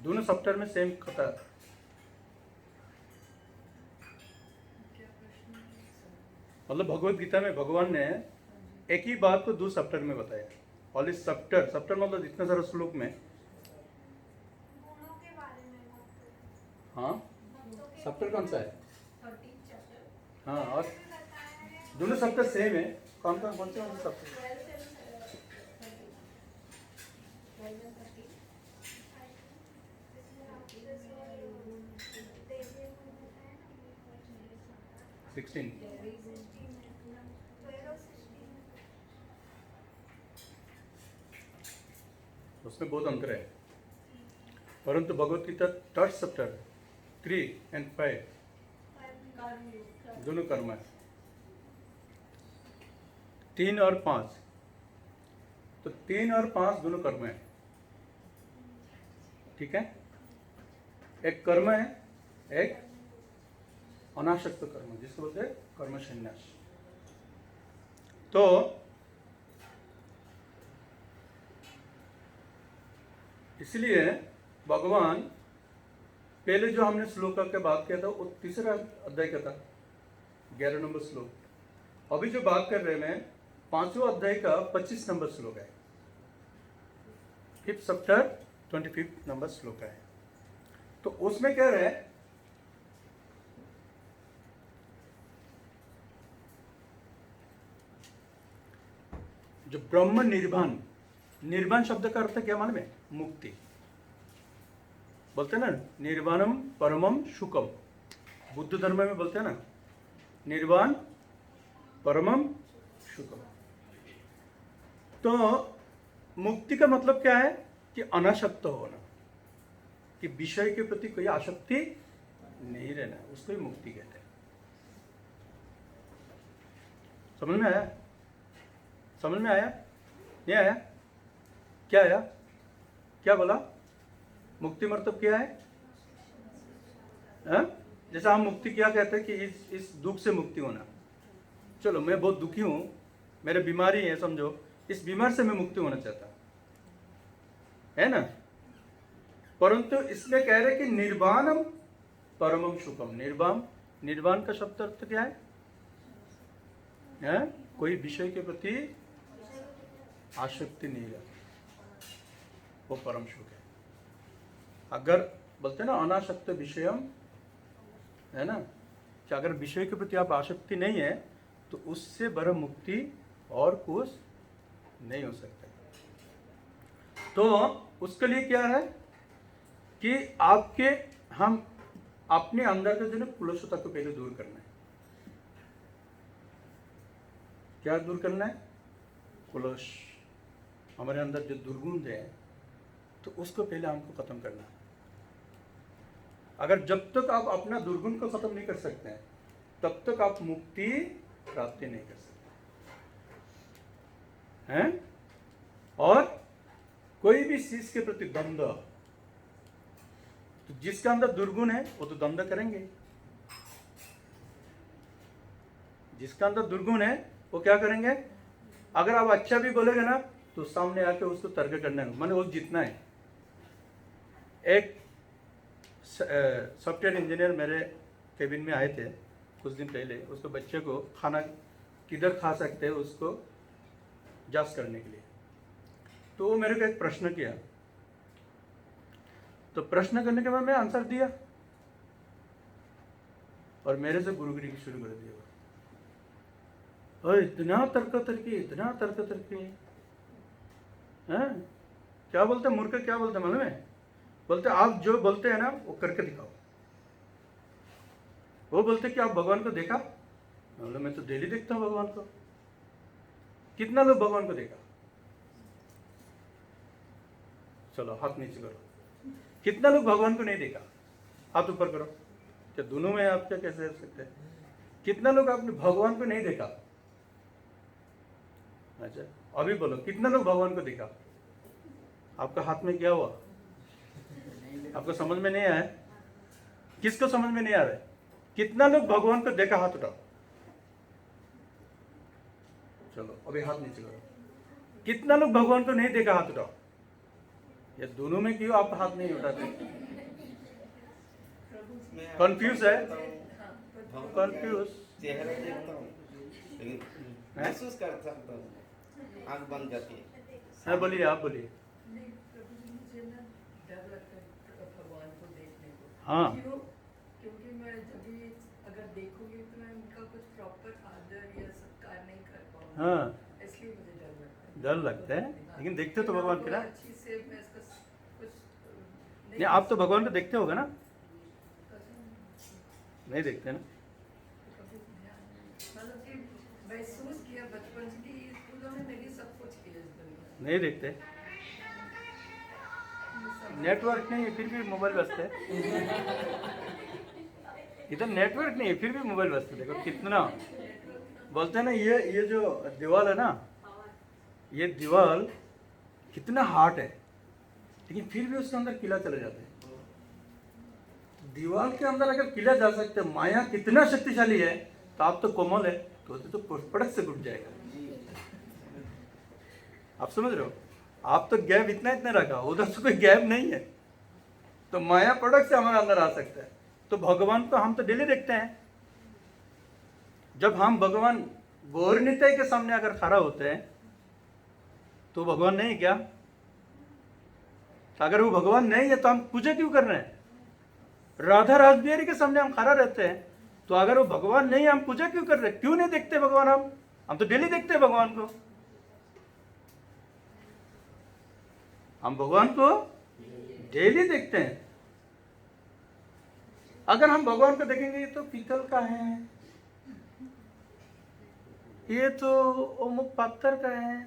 Speaker 1: दोनों चैप्टर में सेम कथा। मतलब भगवद गीता में भगवान ने एक ही बात को 2 चैप्टर में बताया। और इस चैप्टर मतलब इतना सारा श्लोक में।
Speaker 2: गुणों के बारे में भक्तों
Speaker 1: हाँ,
Speaker 2: भक्तों के
Speaker 1: चैप्टर कौन सा है?
Speaker 5: 13 चैप्टर
Speaker 1: हाँ, और
Speaker 2: भी बताया है।
Speaker 1: दोनों चैप्टर सेम है। कौन से चैप्टर?
Speaker 5: 12 से 13 12 and 13
Speaker 2: इसमें राक्षस और देवी को बताया ना।
Speaker 1: 16।
Speaker 2: 12 और 16
Speaker 1: उसमें बहुत अंतर है। परंतु Bhagavad Gita 3rd chapter 3 and 5 दोनों कर्म है। 3 और 5, तो 3 और 5 दोनों कर्म है, ठीक है? एक कर्म है, एक अनासक्त कर्म, जिसको बोलते हैं कर्म संन्यास। तो इसलिए भगवान पहले जो हमने श्लोक के बात किया था वो 3रा अध्याय का था, 11 नंबर श्लोक। अभी जो बात कर रहे हैं मैं 5वां अध्याय का 25 नंबर श्लोक है, 5th चैप्टर 25 नंबर श्लोक है। तो उसमें कह रहे हैं जो ब्रह्म निर्वाण, निर्वाण शब्द का अर्थ क्या मालूम है? मुक्ति। बोलते हैं ना निर्वाणम परमम सुखम, बुद्ध धर्म में बोलते हैं ना निर्वाण परमम सुखम। तो मुक्ति का मतलब क्या है? कि अनासक्त होना, कि विषय के प्रति कोई आसक्ति नहीं रहना, उसको ही मुक्ति कहते हैं। समझ में आया? समझ में आया? नहीं आया? क्या आया? क्या बोला? मुक्ति मतलब क्या है? हाँ? जैसा हम मुक्ति क्या कहते हैं कि इस दुख से मुक्ति होना। चलो मैं बहुत दुखी हूँ, मेरे बीमारी है समझो, इस बीमार से मैं मुक्ति होना चाहता है ना? परंतु इसमें कह रहे कि निर्वाणम परमम सुखम। निर्वाण का शब्द अर्थ क्या है? कोई विषय के प्रति आसक्ति नहीं रहा, वो परम सुख है। अगर बोलते ना अनासक्त विषयम, है ना, कि अगर विषय के प्रति आप आसक्ति नहीं है तो उससे बड़ा मुक्ति और कुछ नहीं हो सकता। तो उसके लिए क्या है कि हम अपने अंदर के जो ना कुलशता को पहले दूर करना है। क्या दूर करना है? कुलश, हमारे अंदर जो दुर्गुण है तो उसको पहले हमको खत्म करना है। अगर जब तक आप अपना दुर्गुण को खत्म नहीं कर सकते हैं तब तक आप मुक्ति प्राप्ति नहीं कर सकते हैं। और कोई भी चीज के प्रति द्वंद्व, तो जिसका अंदर दुर्गुण है वो तो द्वंद्व करेंगे, जिसका अंदर दुर्गुण है वो क्या करेंगे? अगर आप अच्छा भी बोलेगे ना तो सामने आके उसको तर्क करना है, माने वो जीतना है। एक सॉफ्टवेयर इंजीनियर मेरे केबिन में आए थे कुछ दिन पहले, उसको बच्चे को खाना किधर खा सकते हैं उसको जांच करने के लिए। तो वो मेरे को एक प्रश्न किया, तो प्रश्न करने के बाद मैं आंसर दिया और मेरे से गुरुगिरी शुरू कर दिया। और इतना तर्क तर्की हैं? क्या बोलते मूर्ख, क्या बोलते मालूम है? बोलते आप जो बोलते हैं ना वो करके दिखाओ। वो बोलते कि आप भगवान को देखा? बोले मैं तो डेली देखता हूँ भगवान को। कितना लोग भगवान को देखा? चलो हाथ नीचे करो। कितना लोग भगवान को नहीं देखा? हाथ ऊपर करो। क्या दोनों में आप क्या कैसे हो सकते हैं? कितना लोग आपने भगवान को नहीं देखा? अच्छा अभी बोलो, कितना लोग भगवान को देखा? आपका हाथ में क्या हुआ? आपको समझ में नहीं आया? किसको समझ में नहीं आ रहा है? कितना लोग भगवान को देखा? हाथ उठाओ। चलो अभी हाथ नीचे करो। कितना लोग भगवान को नहीं देखा? हाथ उठाओ। ये दोनों में क्यों आप हाथ नहीं उठाते? कंफ्यूज है? कंफ्यूज
Speaker 3: चेहरा देखता हूँ लेकिन महसूस कर सकता हूँ, आंख बंद करके।
Speaker 1: हाँ बोलिए, आप बोलिए।
Speaker 6: नहीं प्रभु जी, मुझे ना डर लगता है भगवान को देखने को।
Speaker 1: हाँ।
Speaker 6: क्योंकि मैं जब भी अगर देखूंगी तो मैं उनका कुछ प्रॉपर आदर या सत्कार नहीं कर पाऊंगी।
Speaker 1: हाँ
Speaker 6: इसलिए मुझे डर लगता है।
Speaker 1: डर लगता है, लेकिन देखते तो भगवान के ना।
Speaker 6: अच्छी से मैं इसका कुछ
Speaker 1: नहीं, आप तो भगवान को देखते होगे ना? नहीं देखते ना?
Speaker 6: मतलब कि महसूस किया बचपन से कि उन्होंने मेरी सब कुछ किया इस दुनिया में।
Speaker 1: नहीं देखते। नेटवर्क नहीं है फिर भी मोबाइल बजते है। इधर नेटवर्क नहीं है फिर भी मोबाइल बजते। देखो कितना बोलते हैं ना, ये जो दीवार है ना, ये दीवार कितना हार्ड है, लेकिन फिर भी उसके अंदर किला चले जाते हैं। दीवार के अंदर अगर किला जा सकते हैं, माया कितना शक्तिशाली है, तो आप तो कोमल है तो पड़क से टूट जाएगा। आप समझ रहे हो? आप तो गैप इतना रखा, उधर तो कोई गैप नहीं है, तो माया पड़क से हमारे अंदर आ सकता है। तो भगवान को हम तो डेली देखते हैं। जब हम भगवान गौर निताई के सामने अगर खड़ा होते हैं तो भगवान नहीं क्या? अगर वो भगवान नहीं है तो हम पूजा क्यों कर रहे हैं? राधा रासबिहारी के सामने हम खड़ा रहते हैं, तो अगर वो भगवान नहीं है हम पूजा क्यों कर रहे हैं? क्यों नहीं देखते भगवान? हम तो डेली देखते हैं भगवान को। हम भगवान को डेली देखते हैं। अगर हम भगवान को देखेंगे ये तो पीतल का है, ये तो अमुक पत्थर का है,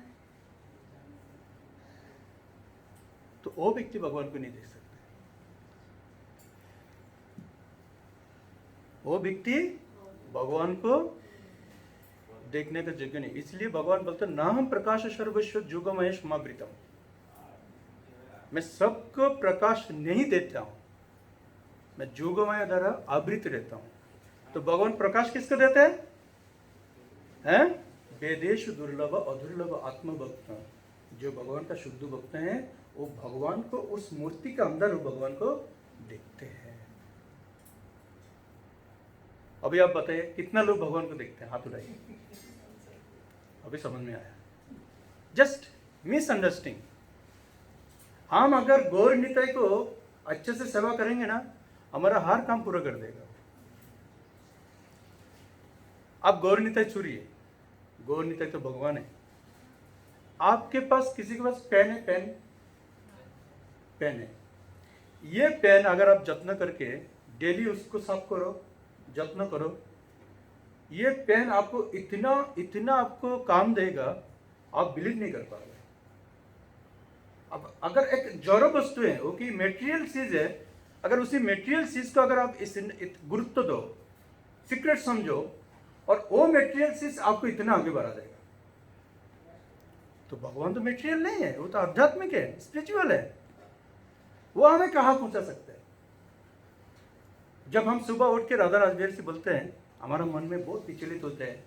Speaker 1: तो वो व्यक्ति भगवान को नहीं देख सकता। वो व्यक्ति भगवान को देखने का योग्य नहीं। इसलिए भगवान बोलते ना हम प्रकाश सर्वस्व जुगमय समावृतम, मैं सबको प्रकाश नहीं देता हूं, मैं जुगमय द्वारा आवृत रहता हूं। तो भगवान प्रकाश किसको देते हैं? वेदेश दुर्लभ अदुर्लभ आत्मभक्त, जो भगवान का शुद्ध भक्त है वो भगवान को उस मूर्ति के अंदर वो भगवान को देखते हैं। अभी आप बताइए कितना लोग भगवान को देखते हैं? हाथ उठाइए। अभी समझ में आया? Just misunderstanding. हम अगर गौर निताई को अच्छे से सेवा करेंगे ना, हमारा हर काम पूरा कर देगा। आप गौर निताई छुड़िए, गौर निताई तो भगवान है। आपके पास किसी के पास पेन है? पेन है। ये पेन अगर आप जत्न करके डेली उसको साफ करो, जत्न करो, ये पेन आपको इतना आपको काम देगा, आप बिलीव नहीं कर पाओगे। अब अगर एक जड़ वस्तु है, वो की मेटेरियल चीज है, अगर उसी मेटेरियल चीज को अगर आप इस गुरुत्व दो, सीक्रेट समझो, और वो मेटेरियल चीज आपको इतना आगे बढ़ा देगा। तो भगवान तो मेटेरियल नहीं है, वो तो आध्यात्मिक है, स्पिरिचुअल है। वो हमें कहाँ पहुंचा सकते हैं? जब हम सुबह उठ के राधा रासबिहारी से बोलते हैं, हमारा मन में बहुत विचलित होते हैं,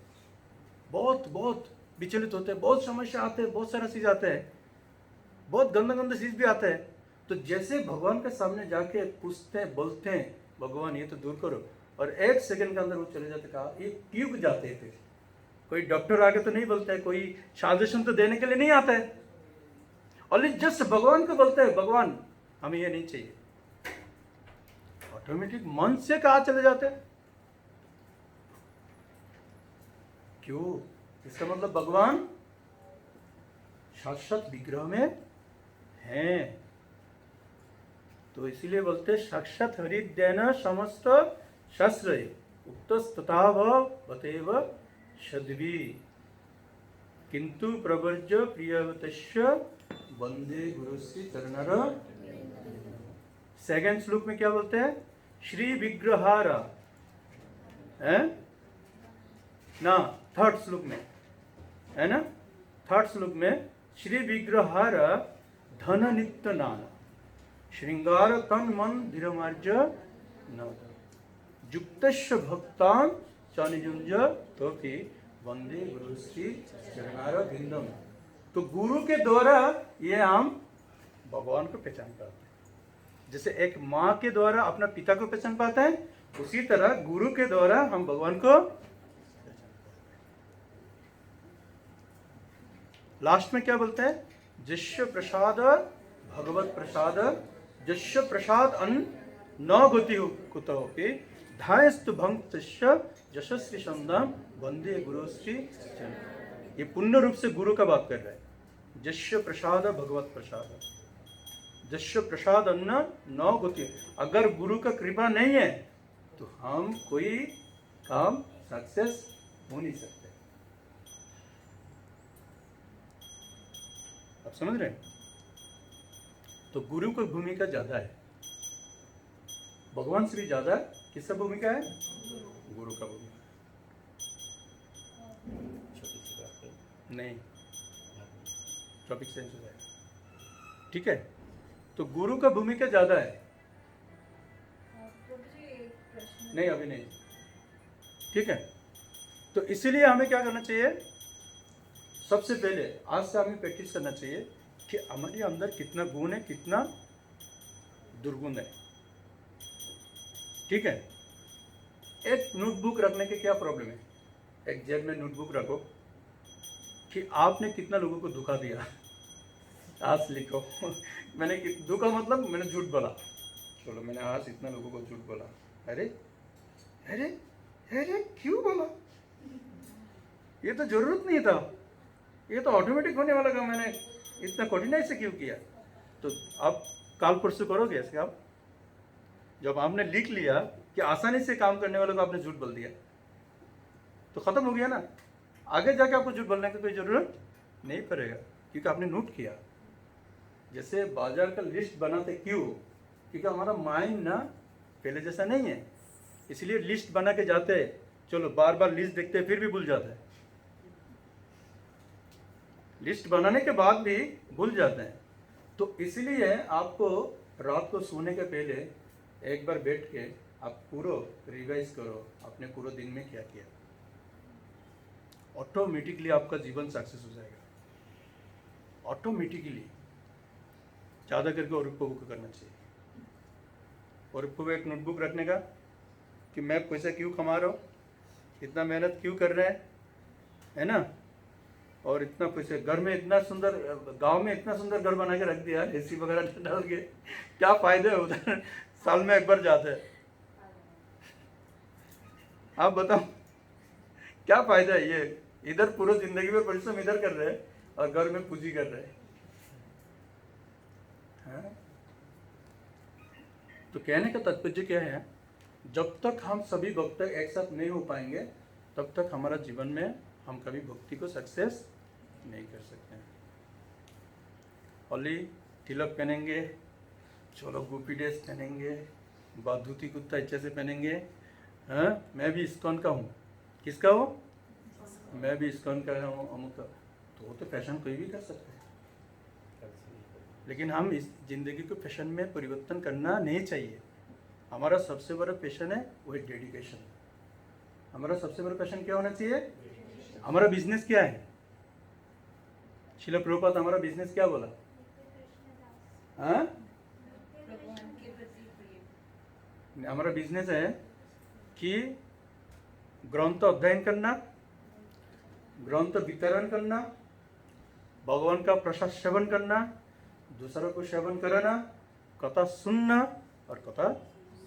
Speaker 1: बहुत विचलित होते हैं, बहुत समस्या आते हैं, बहुत सारा चीज आते हैं, बहुत गंदा चीज भी आते हैं। तो जैसे भगवान के सामने जाके पूछते हैं, बोलते हैं भगवान ये तो दूर करो, और 1 सेकंड के अंदर वो चले जाते, कहा ये ट्यूब जाते थे। कोई डॉक्टर आगे तो नहीं बोलता है, कोई सजेशन तो देने के लिए नहीं आता है, और जस्ट भगवान को बोलते हैं भगवान हमें ये नहीं चाहिए, ऑटोमेटिक मन से कहा चले जाते हैं। क्यों? इसका मतलब भगवान साक्षात विग्रह में हैं। तो इसीलिए बोलते साक्षात हरिद्यान समस्त शास्त्र उक्त तथाव बतेव सद्वी किंतु प्रवर्ज्य प्रियवतस्य वंदे गुरुश्री चरणर। सेकंड श्लोक में क्या बोलते हैं? श्री विग्रहार है ना, थर्ड श्लोक में है ना, थर्ड श्लोक में श्री विग्रहार धन नित्य नाना श्रृंगार तन मन धीरमार्ज न युक्तस्य भक्तान चानिजुंज तोपि वंदे गुरुश्री चरणार बिंदम। तो गुरु के द्वारा ये हम भगवान को पहचान पाते हैं। जैसे एक माँ के द्वारा अपना पिता को पहचान पाते हैं, उसी तरह गुरु के द्वारा हम भगवान को। लास्ट में क्या बोलते हैं? जिष्य प्रसाद भगवत प्रसाद जिष्य प्रसाद अन्न न गति कुतोपि धायस्तु भक्तस्य यशस्वी संदम वंदे गुरुश्री चरण। ये पूर्ण रूप से गुरु का बात कर रहा है। जिष्य प्रसाद भगवत प्रसाद जिष्य प्रसाद अन्न न गति। अगर गुरु का कृपा नहीं है तो हम कोई काम सक्सेस हो नहीं सकते। आप समझ रहे हैं? तो गुरु की भूमिका ज्यादा है, भगवान से भी ज्यादा किसका भूमिका है? गुरु का भूमिका।
Speaker 3: छोटी सी बात है।
Speaker 1: नहीं, टॉपिक चेंज हो जाएगा, ठीक है? तो गुरु का भूमिका ज्यादा है।
Speaker 6: प्रभु जी एक प्रश्न।
Speaker 1: नहीं, अभी नहीं, ठीक है? तो इसीलिए हमें क्या करना चाहिए? सबसे पहले आज से हमें प्रैक्टिस करना चाहिए कि हमारे अंदर कितना गुण है, कितना दुर्गुण है, ठीक है? एक नोटबुक रखने के क्या प्रॉब्लम है? एक जेब में नोटबुक रखो कि आपने कितना लोगों को धोखा दिया, आज लिखो। मैंने धोखा मतलब मैंने झूठ बोला, चलो मैंने आज इतना लोगों को झूठ बोला। अरे अरे अरे क्यों बोला? ये तो जरूरत नहीं था, ये तो ऑटोमेटिक होने वाला काम, मैंने इतना कठिनाई से क्यों किया? तो आप काल परसों करोगे ऐसे आप? जब आपने लिख लिया कि आसानी से काम करने वालों को आपने झूठ बोल दिया तो खत्म हो गया ना। आगे जाके आपको झूठ बोलने की कोई जरूरत नहीं पड़ेगा, क्योंकि आपने नोट किया। जैसे बाजार का लिस्ट बनाते क्यों? क्योंकि हमारा माइंड ना पहले जैसा नहीं है, इसलिए लिस्ट बना के जाते हैं, चलो बार बार लिस्ट देखते हैं फिर भी भूल जाते हैं, लिस्ट बनाने के बाद भी भूल जाते हैं। तो इसलिए आपको रात को सोने के पहले एक बार बैठ के आप पूरा रिवाइज करो, आपने पूरे दिन में क्या किया। ऑटोमेटिकली आपका जीवन सक्सेस हो जाएगा, ऑटोमेटिकली। ज़्यादा करके और को करना चाहिए, और को एक नोटबुक रखने का कि मैं पैसा क्यों कमा रहा हूँ, इतना मेहनत क्यों कर रहे हैं, है ना? और इतना पैसे, घर में इतना सुंदर, गांव में इतना सुंदर घर बना के रख दिया, एसी वगैरह डाल के, क्या फायदे है उधर? साल में एक बार जाते हैं, आप बताओ क्या फायदा है? ये इधर पूरा जिंदगी में परिश्रम इधर कर रहे हैं और घर में पूंजी कर रहे हैं। तो कहने का तात्पर्य क्या है? जब तक हम सभी भक्त एक साथ नहीं हो पाएंगे तब तक हमारा जीवन में हम कभी भक्ति को सक्सेस नहीं कर सकते हैं। ओनली तिलक पहनेंगे, चलो गोपी ड्रेस पहनेंगे, धोती कुर्ता अच्छे से पहनेंगे, हाँ मैं भी इस्कॉन का हूँ, किसका हो? मैं भी इस्कॉन का हूँ, अमुक का। तो वो तो फैशन कोई भी कर सकता है, लेकिन हम इस जिंदगी को फैशन में परिवर्तन करना नहीं चाहिए। हमारा सबसे बड़ा पैशन है वो है डेडिकेशन। हमारा सबसे बड़ा पैशन क्या होना चाहिए? हमारा बिजनेस क्या है? श्रील प्रभुपाद हमारा बिजनेस क्या बोला? हाँ, हमारा बिजनेस है कि ग्रंथ अध्ययन करना, ग्रंथ वितरण करना, भगवान का प्रसाद सेवन करना, दूसरों को सेवन कराना, कथा सुनना और कथा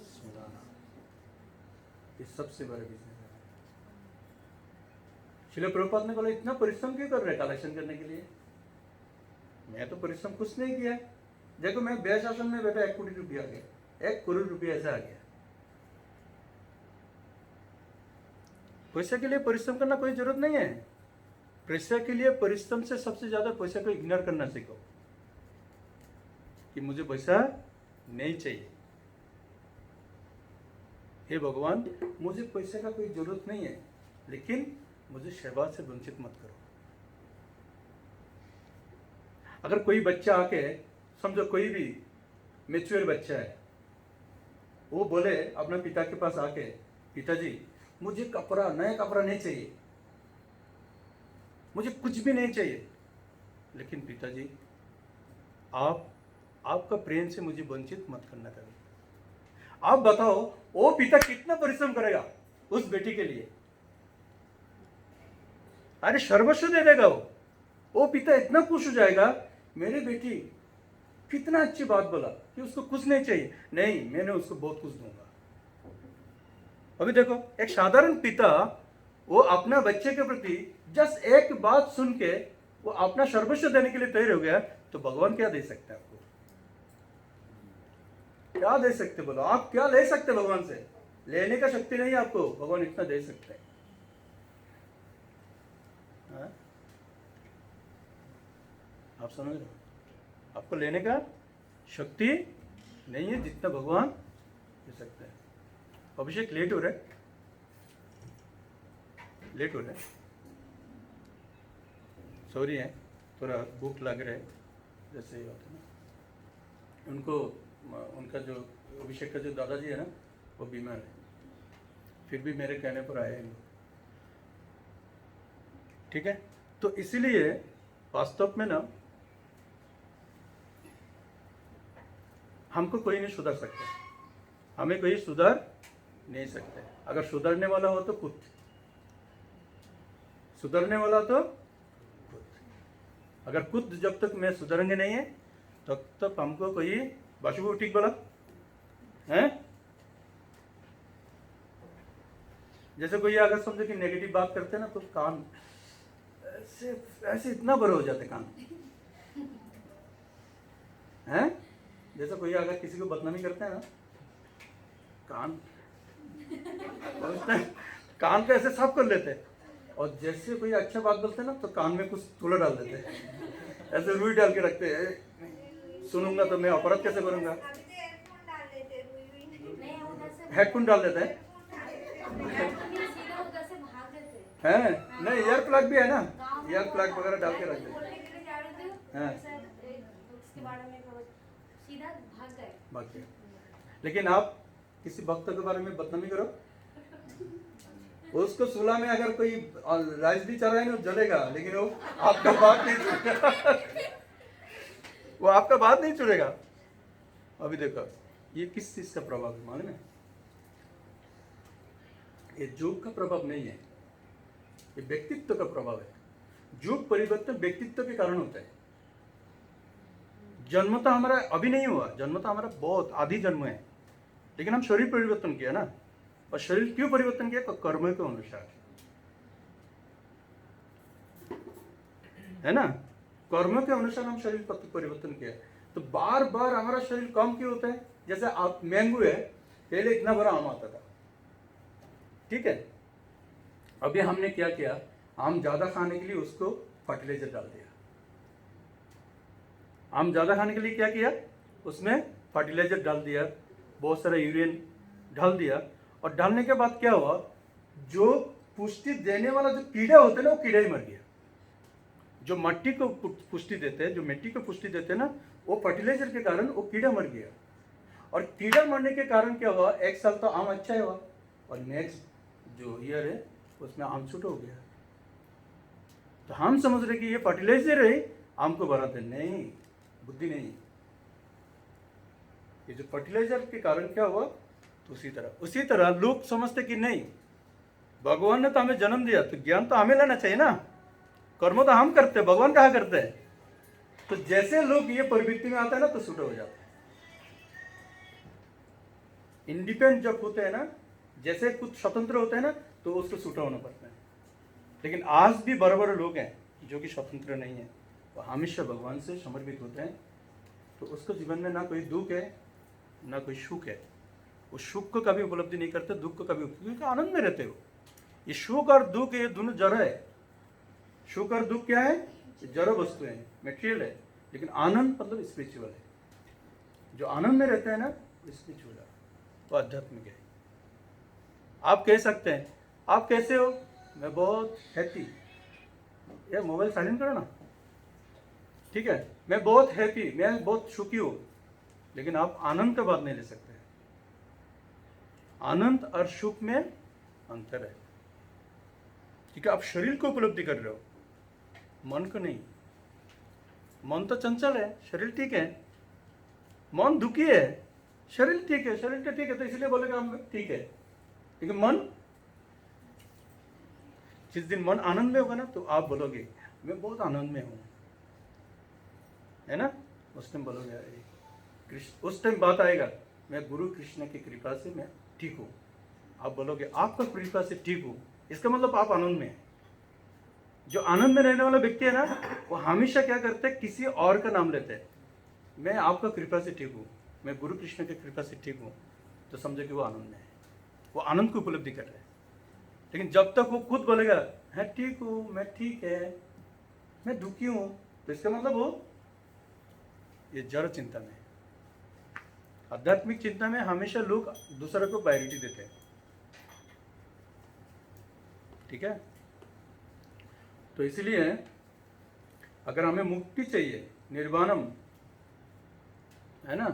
Speaker 1: सुनाना, ये सबसे बड़ा बिजनेस है। श्रील प्रभुपाद ने बोला इतना परिश्रम क्यों कर रहे कलेक्शन करने के लिए? मैं तो परिश्रम कुछ नहीं किया। देखो मैं बेस आसन में बैठा 1 कोटी रुपया आ गया, 1 करोड़ रुपया ऐसा आ गया। पैसे के लिए परिश्रम करना कोई जरूरत नहीं है। पैसे के लिए परिश्रम से सबसे ज्यादा पैसे को इग्नोर करना सीखो कि मुझे पैसा नहीं चाहिए। हे भगवान, मुझे पैसे का कोई जरूरत नहीं है, लेकिन मुझे सेवा से वंचित मत करो। अगर कोई बच्चा आके, समझो कोई भी मैच्योर बच्चा है, वो बोले अपने पिता के पास आके, पिताजी मुझे कपड़ा, नया कपड़ा नहीं चाहिए, मुझे कुछ भी नहीं चाहिए, लेकिन पिताजी आपका प्रेम से मुझे वंचित मत करना कभी। आप बताओ वो पिता कितना परिश्रम करेगा उस बेटी के लिए? अरे सर्वस्व दे देगा वो पिता इतना खुश हो जाएगा, मेरी बेटी कितना अच्छी बात बोला कि उसको कुछ नहीं चाहिए, नहीं मैंने उसको बहुत कुछ दूंगा। अभी देखो एक साधारण पिता वो अपना बच्चे के प्रति जस्ट एक बात सुन के वो अपना सर्वस्व देने के लिए तैयार हो गया, तो भगवान क्या दे सकते हैं आपको? क्या दे सकते? बोलो आप क्या ले सकते भगवान से? लेने का शक्ति नहीं है आपको, भगवान इतना दे सकते हैं। हाँ? आप समझ रहे हो? आपको लेने का शक्ति नहीं है जितना भगवान दे सकते हैं। अभिषेक लेट हो रहा है, लेट हो रहा है, सॉरी है, थोड़ा भूख लग रहा है, जैसे ही होता है ना। उनको उनका जो अभिषेक का जो दादाजी है ना, वो बीमार है, फिर भी मेरे कहने पर आए हैं लोग। ठीक है, तो इसीलिए वास्तव में ना हमको कोई नहीं सुधार सकता, हमें कोई सुधार नहीं सकते। अगर सुधरने वाला हो तो खुद, सुधरने वाला तो खुद। अगर खुद जब तक मैं सुधरेंगे नहीं है तब तक हमको कोई बाशु ठीक बोला है। जैसे कोई अगर समझे कि नेगेटिव बात करते हैं ना, तो कान ऐसे ऐसे इतना बड़े हो जाते कान हैं। जैसे कोई अगर किसी को बदनामी करते हैं ना, कान कान को ऐसे साफ कर लेते हैं, और जैसे कोई अच्छा बात बोलते हैं ना, तो कान में कुछ तूला डाल देते हैं, ऐसे रुई डाल के रखते हैं। सुनूंगा तो मैं अपराध कैसे करूंगा?
Speaker 2: अभी तो एयरफोन डाल लेते हैं, रुई नहीं।
Speaker 5: नहीं उधर से
Speaker 1: हेडफोन डाल देते हैं
Speaker 5: सीधा उधर से भाग देते
Speaker 1: हैं? नहीं, ईयर प्लग भी है ना, ईयर प्लग वगैरह डाल के रख देते हैं।
Speaker 5: बोलने के लिए जा रहे थे
Speaker 1: हाँ।
Speaker 5: सर, उसके बारे में कहो, सीधा भाग गए।
Speaker 1: बाकी लेकिन आप किसी भक्त के बारे में बदनामी करो, उसको सुला में अगर कोई राइस भी चढ़ाए ना जलेगा, लेकिन वो आपका बात नहीं सुनेगा वो आपका बात नहीं सुनेगा। अभी देखो ये किस चीज का प्रभाव है मालूम है? ये जुग का प्रभाव नहीं है, ये व्यक्तित्व का प्रभाव है। जुग परिवर्तन व्यक्तित्व के कारण होता है। जन्म तो हमारा अभी नहीं हुआ, जन्म तो हमारा बहुत आधी जन्म है, लेकिन हम शरीर परिवर्तन किया ना। और शरीर क्यों परिवर्तन किया? कर्म के अनुसार, है ना, कर्म के अनुसार हम शरीर परिवर्तन किया। तो बार बार हमारा शरीर कम क्यों होता है? जैसे आप मैंगो है, पहले इतना बड़ा आम आता था, ठीक है, अभी हमने क्या किया, आम ज्यादा खाने के लिए उसको फर्टिलाइजर डाल दिया। आम ज्यादा खाने के लिए क्या किया, उसमें फर्टिलाइजर डाल दिया, बहुत सारा यूरिन डाल दिया, और डालने के बाद क्या हुआ, जो पुष्टि देने वाला जो कीड़े होते हैं ना, वो कीड़ा ही मर गया। जो मिट्टी को पुष्टि देते हैं, जो मिट्टी को पुष्टि देते हैं ना, वो फर्टिलाइजर के कारण वो कीड़ा मर गया। और कीड़ा मरने के कारण क्या हुआ, एक साल तो आम अच्छा ही हुआ, और नेक्स्ट जो ईयर है उसमें आम छूट हो गया। तो हम समझ रहे कि ये फर्टिलाइजर है आम को बढ़ाते, नहीं, बुद्धि नहीं। ये जो फर्टिलाइजर के कारण क्या हुआ, तो उसी तरह लोग समझते कि नहीं, भगवान ने तो हमें जन्म दिया, तो ज्ञान तो हमें लेना चाहिए ना, कर्म तो हम करते हैं, भगवान कहाँ करते हैं। तो जैसे लोग ये प्रवृत्ति में आता है ना, तो छूटे हो जाते हैं। इंडिपेंडेंट जब होते हैं ना, जैसे कुछ स्वतंत्र होते हैं ना, तो उसको छूटा होना पड़ता है। लेकिन आज भी बड़े बड़े लोग हैं जो कि स्वतंत्र नहीं है, वो हमेशा भगवान से समर्पित होते हैं। तो उसको जीवन में ना कोई दुख है ना कोई सुख है। वो सुख को कभी उपलब्धि नहीं करते, दुख को कभी, क्योंकि आनंद में रहते हो। ये सुख और दुख ये दोनों जड़ है। सुख और दुख क्या है? जड़ वस्तु है, मेटेरियल है। लेकिन आनंद मतलब स्पिरिचुअल है। जो आनंद में रहते हैं ना, स्पिरिचुअल है, वो आध्यात्मिक है। आप कह सकते हैं आप कैसे हो? मैं बहुत हैप्पी। ये मोबाइल साइलेंट करो ना, ठीक है। मैं बहुत हैप्पी, मैं बहुत सुखी हूँ। लेकिन आप आनंद का बात नहीं ले सकते। आनंद और सुख में अंतर है। ठीक है, आप शरीर को उपलब्धि कर रहे हो, मन को नहीं। मन तो चंचल है, शरीर ठीक है। मन दुखी है, शरीर ठीक है। शरीर तो ठीक है, तो इसलिए बोलेगा हम ठीक है। लेकिन मन, जिस दिन मन आनंद में होगा ना, तो आप बोलोगे मैं बहुत आनंद में हूँ, है ना। उस टाइम बोलोगे अरे कृष्ण, उस टाइम बात आएगा मैं गुरु कृष्ण की कृपा से मैं ठीक हूँ। आप बोलोगे आपका कृपा से ठीक हूँ, इसका मतलब आप आनंद में हैं। जो आनंद में रहने वाला व्यक्ति है ना, वो हमेशा क्या करते हैं, किसी और का नाम लेते हैं। मैं आपका कृपा से ठीक हूँ, मैं गुरु कृष्ण की कृपा से ठीक हूँ, तो समझो कि वो आनंद में है, वो आनंद को उपलब्धि कर रहे हैं। लेकिन जब तक वो खुद बोलेगा है ठीक हूँ, मैं ठीक है, मैं दुखी हूँ, तो इसका मतलब वो ये जड़ चिंता में। आध्यात्मिक चिंता में हमेशा लोग दूसरे को प्रायोरिटी देते हैं, ठीक है। तो इसलिए अगर हमें मुक्ति चाहिए, निर्वाणम, है ना,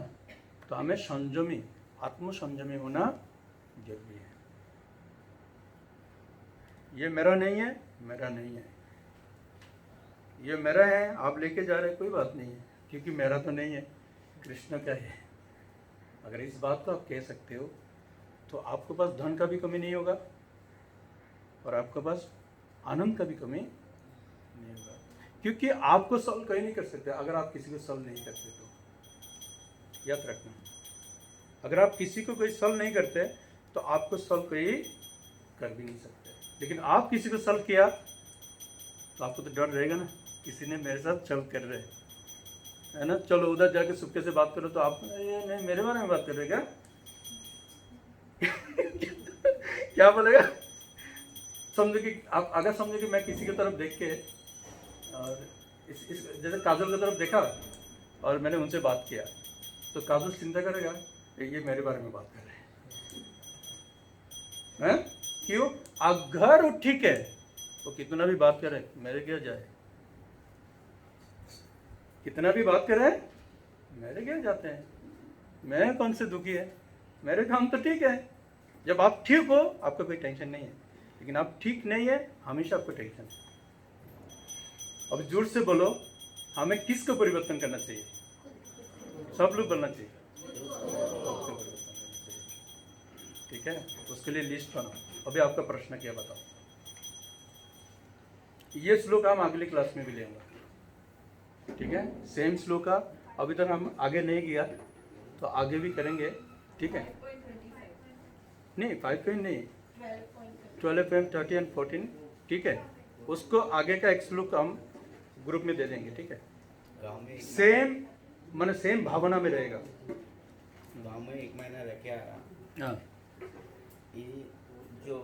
Speaker 1: तो हमें संयमी, आत्म संयमी होना जरूरी है। ये मेरा नहीं है, मेरा नहीं है, ये मेरा है, आप लेके जा रहे हैं, कोई बात नहीं है, क्योंकि मेरा तो नहीं है, कृष्ण का है। अगर इस बात को आप कह सकते हो, तो आपके पास धन का भी कमी नहीं होगा और आपके पास आनंद का भी कमी नहीं होगा। क्योंकि आपको सॉल्व कहीं नहीं कर सकते अगर आप किसी को सॉल्व नहीं करते। तो याद रखना, अगर आप किसी को कोई सॉल्व नहीं करते, तो आपको सॉल्व कोई कर भी नहीं सकते। लेकिन आप किसी को सॉल्व किया, तो आपको तो डर रहेगा ना, किसी ने मेरे साथ सॉल्व कर रहे, है ना। चलो उधर जाके सुक्के से बात करो, तो आप नहीं मेरे बारे में बात कर रहे क्या? क्या बोलेगा? समझो कि आप अगर समझो कि मैं किसी की तरफ देख के और इस जैसे काजल की तरफ देखा और मैंने उनसे बात किया, तो काजल चिंता करेगा ये मेरे बारे में बात कर रहे हैं। क्यों? अगर वो ठीक है, वो कितना भी बात करे मेरे क्या जाए, कितना भी बात करे मेरे क्या जाते हैं, मैं कौन से दुखी है, मेरे काम तो ठीक है। जब आप ठीक हो आपको कोई टेंशन नहीं है, लेकिन आप ठीक नहीं है हमेशा आपको टेंशन है। अब जोर से बोलो, हमें किसको परिवर्तन करना चाहिए? सब लोग बोलना चाहिए, ठीक है। उसके लिए लिस्ट बनाओ। अभी आपका प्रश्न क्या बताओ? ये श्लोक हम अगली क्लास में भी लेंगे, ठीक है। सेम श्लोक का अभी तक हम आगे नहीं किया, तो आगे भी करेंगे, ठीक है। नहीं 5 नहीं, 12, 13 एंड 14, ठीक है। उसको आगे का एक श्लोक हम ग्रुप में दे देंगे, ठीक है।
Speaker 3: गांव में
Speaker 1: सेम माने सेम भावना में रहेगा।
Speaker 3: गांव में 1 महीना रह के आया।
Speaker 1: हाँ,
Speaker 3: ये जो